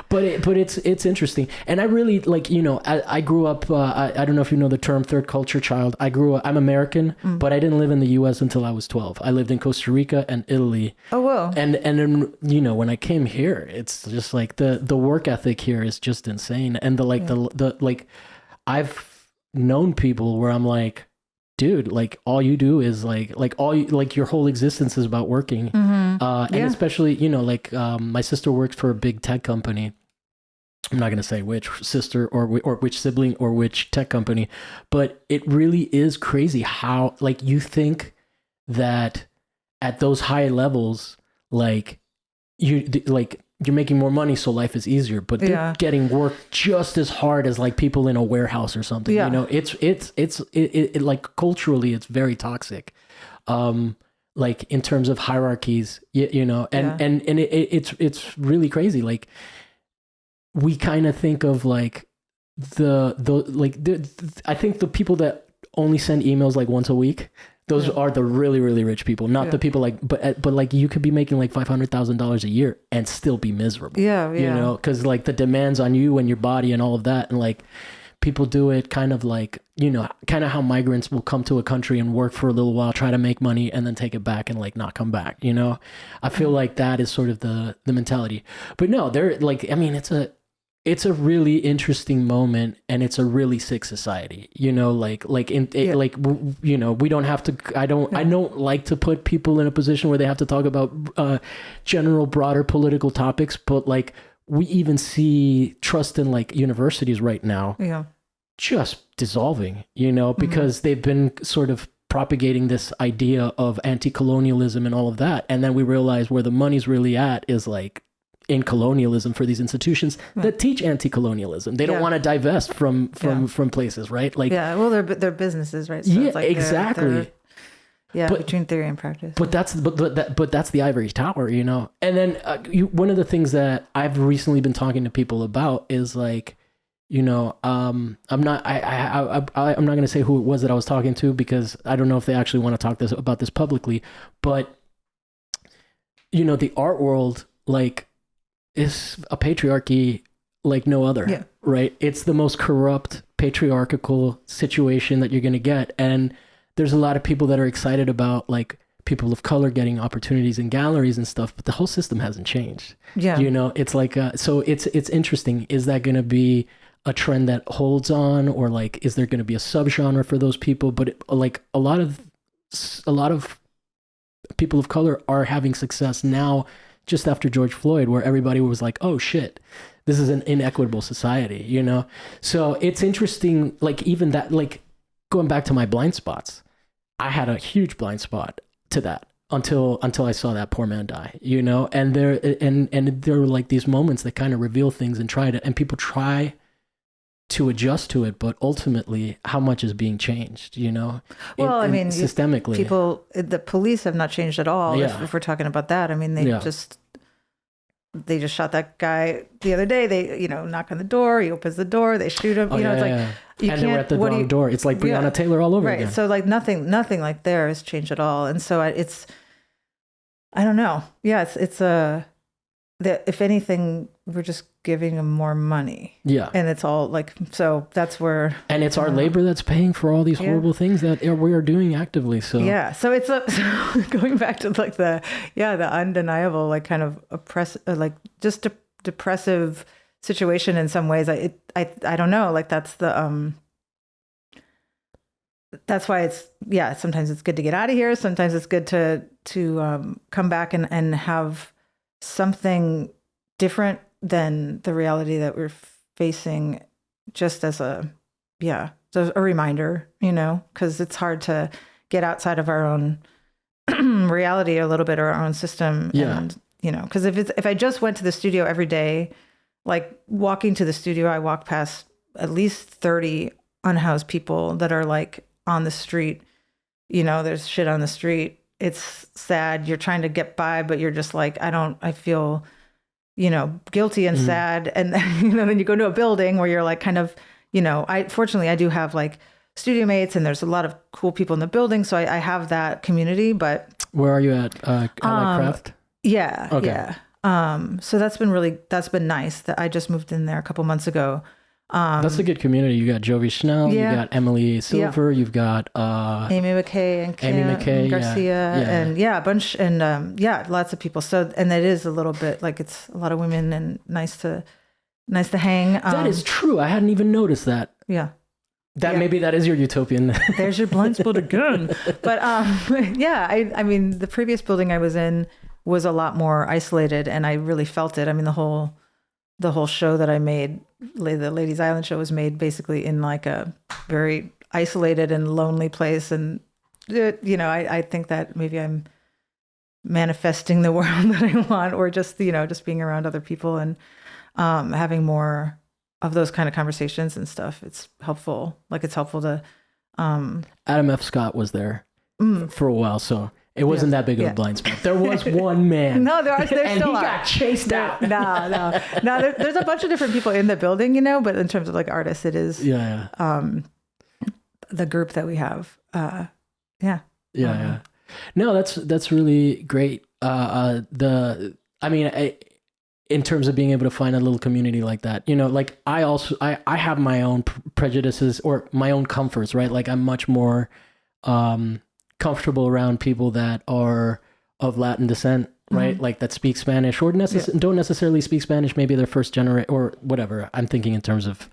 but it's interesting. And I really like, you know, I grew up, I don't know if you know the term third culture child. I'm American, but I didn't live in the US until I was 12. I lived in Costa Rica and Italy. Oh, whoa. And then, you know, when I came here, it's just like the work ethic here is just insane. And the I've known people where I'm like, dude, like all you do is like your whole existence is about working. And especially, you know, like my sister works for a big tech company. I'm not going to say which sister or which sibling or which tech company, but it really is crazy how, like, you think that at those high levels, like you're making more money, so life is easier, but they're getting work just as hard as like people in a warehouse or something. You know, it like culturally, it's very toxic. Like in terms of hierarchies, you know, and it's really crazy. Like we kind of think of like I think the people that only send emails like once a week, those are the really, really rich people, not the people like, but like you could be making like $500,000 a year and still be miserable. Yeah. You know, because like the demands on you and your body and all of that. And like people do it kind of like, you know, kind of how migrants will come to a country and work for a little while, try to make money and then take it back and like not come back. You know, I feel like that is sort of the mentality. But no, they're like, I mean, it's a really interesting moment and it's a really sick society, you know, like you know, we don't have to, I don't like to put people in a position where they have to talk about general broader political topics, but like we even see trust in like universities right now just dissolving, you know, because they've been sort of propagating this idea of anti-colonialism and all of that. And then we realize where the money's really at is like in colonialism for these institutions that teach anti-colonialism. They don't want to divest from places, right? Like, well, they're businesses, right? So it's like exactly. Between theory and practice. But that's the ivory tower, you know. And then one of the things that I've recently been talking to people about is like, you know, I'm not going to say who it was that I was talking to because I don't know if they actually want to talk about this publicly, but you know, the art world like is a patriarchy like no other, right? It's the most corrupt patriarchal situation that you're going to get. And there's a lot of people that are excited about like people of color getting opportunities in galleries and stuff, but the whole system hasn't changed. You know, it's like, so it's interesting. Is that going to be a trend that holds on, or like, is there going to be a subgenre for those people? But like a lot of people of color are having success now, just after George Floyd, where everybody was like, oh shit, this is an inequitable society, you know? So it's interesting, like even that, like going back to my blind spots, I had a huge blind spot to that until I saw that poor man die, you know? And there were like these moments that kind of reveal things and people try to adjust to it, but ultimately how much is being changed, you know? Well, I mean, systemically, the police have not changed at all. If we're talking about that, I mean, they just shot that guy the other day. They, you know, knock on the door, he opens the door, they shoot him, you know, it's like, you and can't, they're at the wrong door. It's like Breonna Taylor all over again. So like nothing like there has changed at all. And so I don't know. Yeah. If anything, we're just giving them more money. Yeah. And it's all like, so that's where. And it's our labor that's paying for all these horrible things that we are doing actively. So. Yeah. So it's so going back to like the undeniable, like kind of depressive situation in some ways. I don't know. Like that's why sometimes it's good to get out of here. Sometimes it's good to come back and have something different than the reality that we're facing, just as a reminder, because it's hard to get outside of our own reality a little bit, or our own system. Yeah. And, because if I just went to the studio every day, like walking to the studio, I walk past at least 30 unhoused people that are like on the street. There's shit on the street. It's sad. You're trying to get by, but you're just like, I feel, guilty and sad. And then you go to a building where you're like kind of, fortunately I do have like studio mates, and there's a lot of cool people in the building. So I have that community. But where are you at? Craft? Yeah. Okay. Yeah. So that's been nice that I just moved in there a couple months ago. That's a good community. You got Jovi Schnell, you got Emily Silver, you've got Amy McKay and Kim Garcia, and a bunch, and lots of people. So, and it is a little bit like it's a lot of women, and nice to hang. That is true. I hadn't even noticed that. Yeah. Maybe that is your utopian. There's your blind spot again. But I mean, the previous building I was in was a lot more isolated, and I really felt it. I mean, the whole show that I made, the Ladies Island show, was made basically in like a very isolated and lonely place. And, I think that maybe I'm manifesting the world that I want, or just being around other people and having more of those kind of conversations and stuff. It's helpful. Like it's helpful to... Adam F. Scott was there for a while, so... It wasn't that big of a blind spot. There was one man. No, there still and he got chased out. No. There's a bunch of different people in the building, but in terms of like artists, it is the group that we have. Yeah. No, that's really great. In terms of being able to find a little community like that, like I have my own prejudices or my own comforts, right? Like I'm much more comfortable around people that are of Latin descent, right? Mm-hmm. Like that speak Spanish or don't necessarily speak Spanish. Maybe they're first generation or whatever. I'm thinking in terms of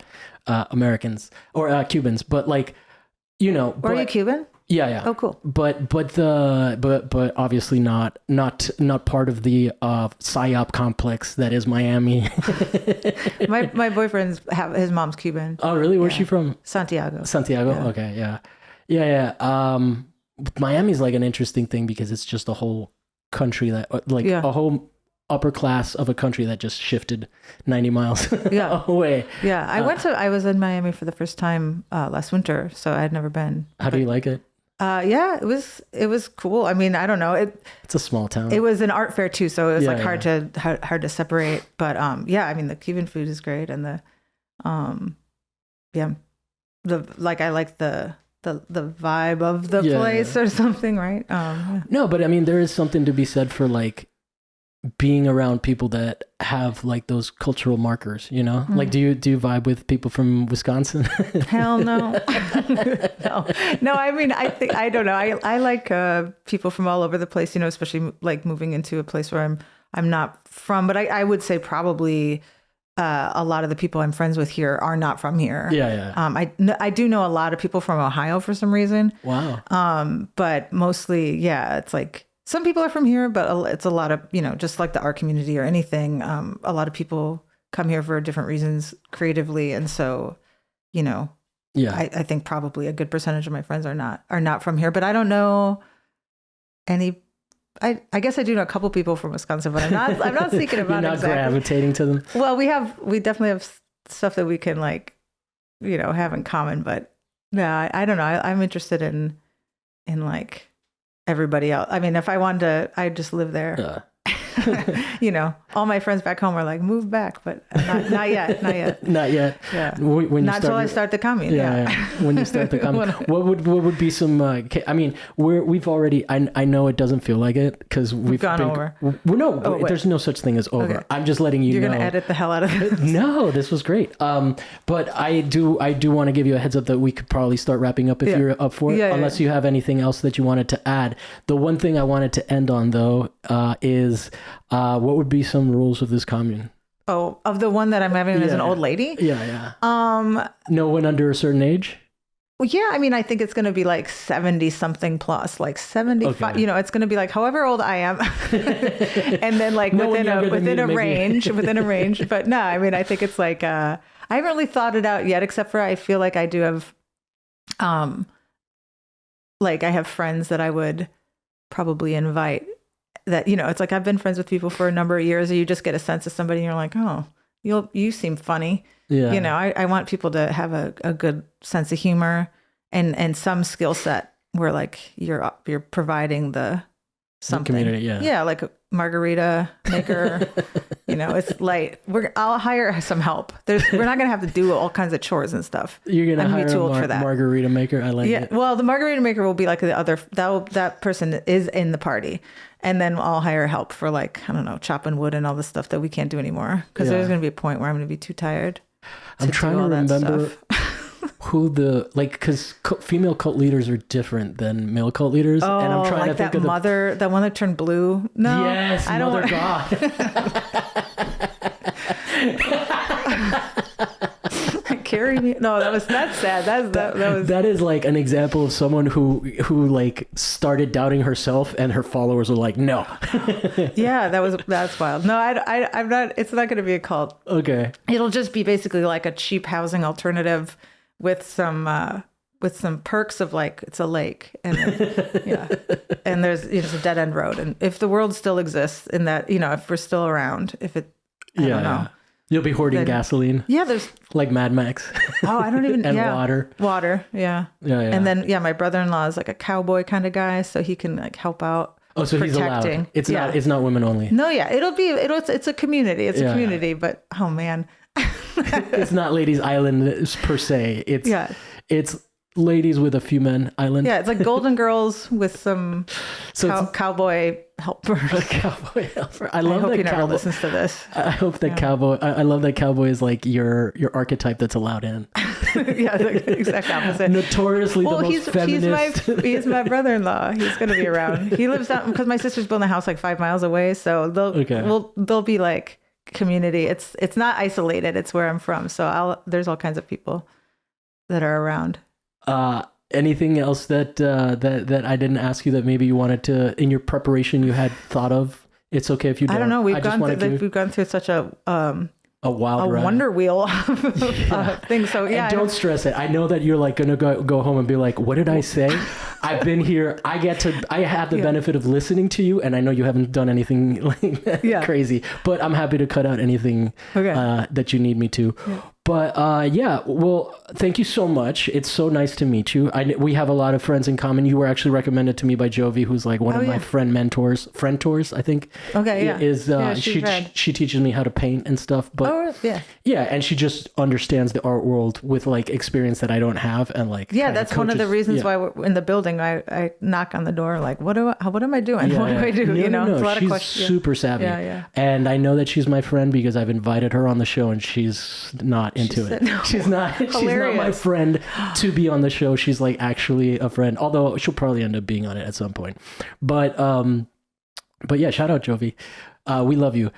Americans or Cubans, but like, Are you Cuban? Yeah. Oh, cool. But obviously not part of the psyop complex that is Miami. my boyfriend's his mom's Cuban. Oh, really? Where's she from? Santiago. Yeah. Okay. Yeah. Miami's like an interesting thing because it's just a whole country that a whole upper class of a country that just shifted 90 miles away. Yeah. I was in Miami for the first time last winter, so I had never been. How do you like it? It was cool. I mean, I don't know. It's a small town. It was an art fair too, so it was hard to separate. But I mean, the Cuban food is great, and I like the vibe of the place or something, right? No, but I mean, there is something to be said for like being around people that have like those cultural markers, Mm-hmm. Like do you vibe with people from Wisconsin? Hell no. No. I mean, I don't know. I like people from all over the place, especially like moving into a place where I'm not from, but I would say probably a lot of the people I'm friends with here are not from here. Yeah. I do know a lot of people from Ohio for some reason. Wow. But mostly, it's like some people are from here, but it's a lot of, just like the art community or anything. A lot of people come here for different reasons creatively. And so, I think probably a good percentage of my friends are not from here, but I don't know any. I guess I do know a couple people from Wisconsin, but I'm not thinking about You're not gravitating to them. Well, we definitely have stuff that we can like, have in common, but yeah, I don't know. I'm interested in like everybody else. I mean, if I wanted to, I'd just live there. All my friends back home are like, move back, but not yet. Not yet. Yeah. Not until I start the commune. Yeah. When you start the commune, what would be some? I mean, we've already. I know it doesn't feel like it because we've gone over. There's no such thing as over. Okay. I'm just letting you know. You're gonna edit the hell out of this. No, this was great. But I do want to give you a heads up that we could probably start wrapping up if you're up for it. Unless you have anything else that you wanted to add. The one thing I wanted to end on though is. What would be some rules of this commune? Oh, of the one that I'm having as an old lady? Yeah. No one under a certain age? Well, yeah, I mean, I think it's going to be like 70 something plus, like 75, Okay. you know, it's going to be like however old I am. And then like No one within younger than me a to make within a range. But no, I mean, I think it's like, I haven't really thought it out yet, except for I feel like I do have, like I have friends that I would probably invite that, you know, it's like I've been friends with people for a number of years, and you just get a sense of somebody and you're like, oh, you seem funny. Yeah. You know, I want people to have a good sense of humor and some skill set where like you're providing the something. The community, yeah. Yeah, like a margarita maker. You know, it's light. I'll hire some help. We're not gonna have to do all kinds of chores and stuff. You're gonna hire be too a old for that. margarita maker. I like it. Well, the margarita maker will be like the other that person is in the party, and then I'll hire help for like, I don't know, chopping wood and all the stuff that we can't do anymore, because there's gonna be a point where I'm gonna be too tired. I'm trying to remember who because female cult leaders are different than male cult leaders. Oh, and I'm trying like to think that of mother, that one that turned blue. No, yes, I don't Mother God. Carry me. No, that's sad. That is like an example of someone who like started doubting herself, and her followers were like, no. Yeah, that's wild. No, I'm not. It's not going to be a cult. Okay. It'll just be basically like a cheap housing alternative with some perks of like it's a lake and and there's a dead end road, and if the world still exists in that, you know, if we're still around, if it, I don't know. You'll be hoarding gasoline. Yeah, there's like Mad Max. Oh, I don't even. And yeah. water. Yeah. Yeah. And then my brother-in-law is like a cowboy kind of guy, so he can like help out. Oh, so protecting. He's allowed. It's not women only. No, yeah, it's a community. It's a community, but oh man. It's not Ladies Island per se. It's Ladies with a Few Men Island. Yeah, it's like Golden Girls with some cowboy helper. A cowboy helper. I hope that he never cowboy listens to this. I hope that cowboy. I love that cowboy is like your archetype that's allowed in. Yeah, the exact opposite. Notoriously the most feminist. He's my brother-in-law. He's going to be around. He lives down because my sister's building a house like 5 miles away, so they'll be like community. It's not isolated. It's where I'm from, so there's all kinds of people that are around. Anything else that I didn't ask you that maybe you wanted to, in your preparation, you had thought of? It's okay if you don't. I don't know. We've gone through such a wild ride. wonder wheel of things. So yeah, and don't stress it. I know that you're like gonna go home and be like, what did I say? I've been here. I have the benefit of listening to you, and I know you haven't done anything like crazy, but I'm happy to cut out anything that you need me to. Yeah. But well, thank you so much. It's so nice to meet you. We have a lot of friends in common. You were actually recommended to me by Jovi, who's like one of my friend mentors, I think. Okay, yeah. She teaches me how to paint and stuff. But and she just understands the art world with like experience that I don't have, and like that's one of the reasons why we're in the building. I knock on the door like, what am I doing? What do I do? No, it's a lot she's of questions. Super savvy. And I know that she's my friend because I've invited her on the show, and she's not into it. No. She's not my friend to be on the show. She's like actually a friend, although she'll probably end up being on it at some point. But yeah, shout out Jovi. We love you.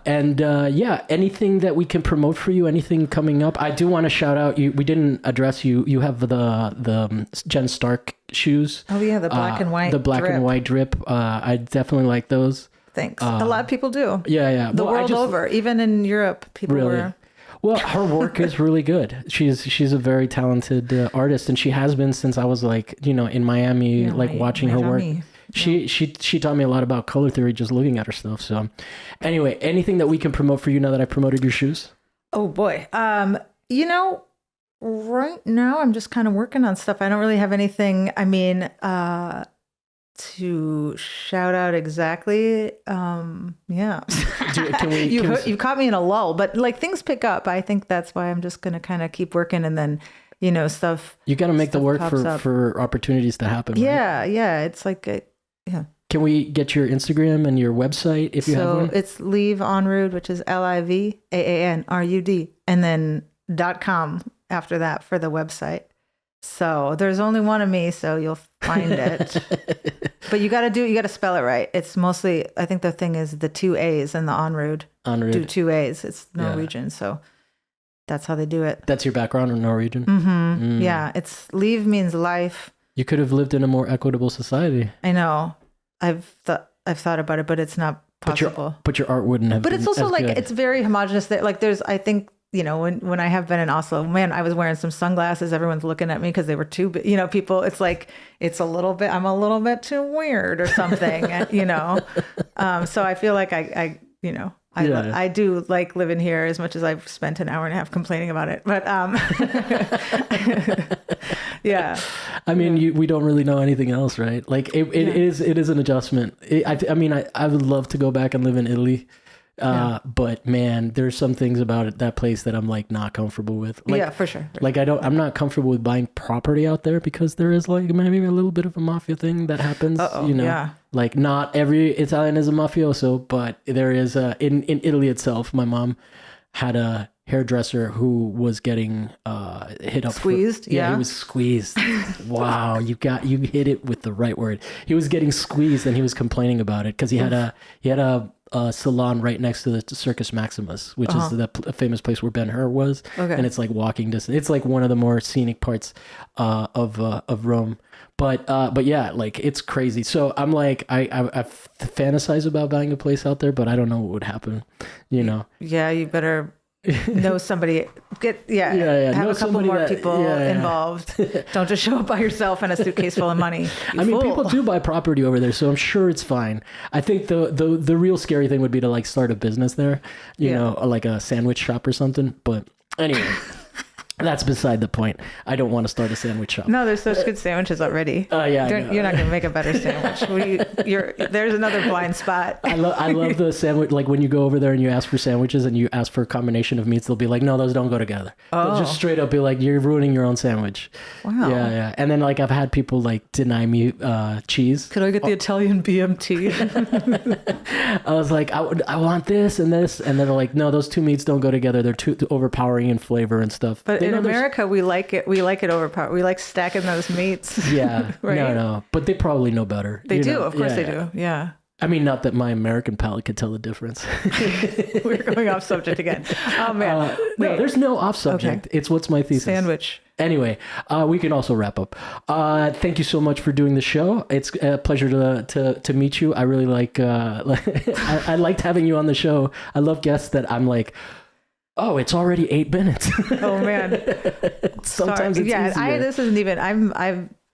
Anything that we can promote for you, anything coming up? I do want to shout out you. We didn't address you. You have the Jen Stark shoes. Oh yeah, the black and white. The black and white drip. I definitely like those. Thanks. A lot of people do. Yeah. The world over, even in Europe, people were. Well, her work is really good. She's a very talented artist, and she has been since I was like, in Miami, watching her work. She taught me a lot about color theory just looking at her stuff. So anyway, anything that we can promote for you now that I promoted your shoes? Oh boy. Right now I'm just kind of working on stuff. I don't really have anything. I mean, to shout out exactly. You caught me in a lull, but like things pick up. I think that's why I'm just going to kind of keep working, and then, stuff. You got to make the work for opportunities to happen. Yeah. Right? Yeah. It's like, Can we get your Instagram and your website if you have one? So it's Leave Aanrud, which is LIVAANRUD, and then .com after that for the website. So there's only one of me, so you'll find it. But you got to spell it right. It's mostly, I think the thing is the 2 A's and the Aanrud. Do 2 A's. It's Norwegian, so that's how they do it. That's your background in Norwegian? Mm-hmm. Yeah, it's Liv means life. You could have lived in a more equitable society. I know. I've thought about it, but it's not possible. But your art wouldn't have. But it's also like good. It's very homogenous. Like there's, I think, when I have been in Oslo, man, I was wearing some sunglasses. Everyone's looking at me because they were too big. People, it's like, I'm a little bit too weird or something, So I feel like I do like living here as much as I've spent an hour and a half complaining about it. But yeah. I mean, we don't really know anything else, right? Like it is an adjustment. I would love to go back and live in Italy. But man, there's some things about that place that I'm like not comfortable with. Like, yeah, for sure. Like I'm not comfortable with buying property out there because there is like maybe a little bit of a mafia thing that happens. Yeah. Like not every Italian is a mafioso, but there is in Italy itself. My mom had a hairdresser who was getting hit up. Squeezed? He was squeezed. Wow, you hit it with the right word. He was getting squeezed and he was complaining about it because he had a salon right next to the Circus Maximus, which is the famous place where Ben-Hur was. Okay. And it's like walking distance. It's like one of the more scenic parts of Rome. But yeah, like it's crazy. So I'm like, I fantasize about buying a place out there, but I don't know what would happen, Yeah, you better know somebody. Have a couple more people involved. Don't just show up by yourself in a suitcase full of money. People do buy property over there, so I'm sure it's fine. I think the real scary thing would be to like start a business there, like a sandwich shop or something. But anyway. That's beside the point. I don't want to start a sandwich shop. No, there's such good sandwiches already. You're not going to make a better sandwich. There's another blind spot. I love the sandwich. Like when you go over there and you ask for sandwiches and you ask for a combination of meats, they'll be like, no, those don't go together. They'll just straight up be like, you're ruining your own sandwich. Wow. Yeah. And then like I've had people like deny me cheese. Could I get the Italian BMT? I was like, I want this and this. And then they're like, no, those two meats don't go together. They're too overpowering in flavor and stuff. But in America, we like it. We like it overpowered. We like stacking those meats. Yeah. Right? No. But they probably know better. They do. Of course they do. Yeah. I mean, not that my American palate could tell the difference. We're going off subject again. Oh, man. No, there's no off subject. Okay. It's what's my thesis. Sandwich. Anyway, we can also wrap up. Thank you so much for doing the show. It's a pleasure to meet you. I really like, I liked having you on the show. I love guests that I'm like, oh, it's already 8 minutes. Oh man. Sometimes it's easier. This isn't even,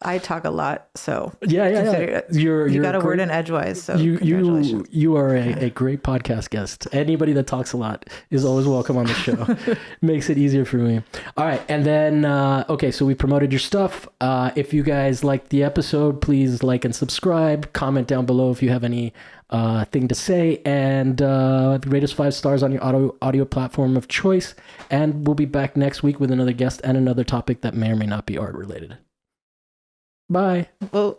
I talk a lot, so yeah. You got a word in edgewise, so congratulations. You are a great podcast guest. Anybody that talks a lot is always welcome on the show. Makes it easier for me. All right, and then so we promoted your stuff. If you guys liked the episode, please like and subscribe. Comment down below if you have any thing to say, and rate us 5 stars on your audio platform of choice. And we'll be back next week with another guest and another topic that may or may not be art related. Bye. Well.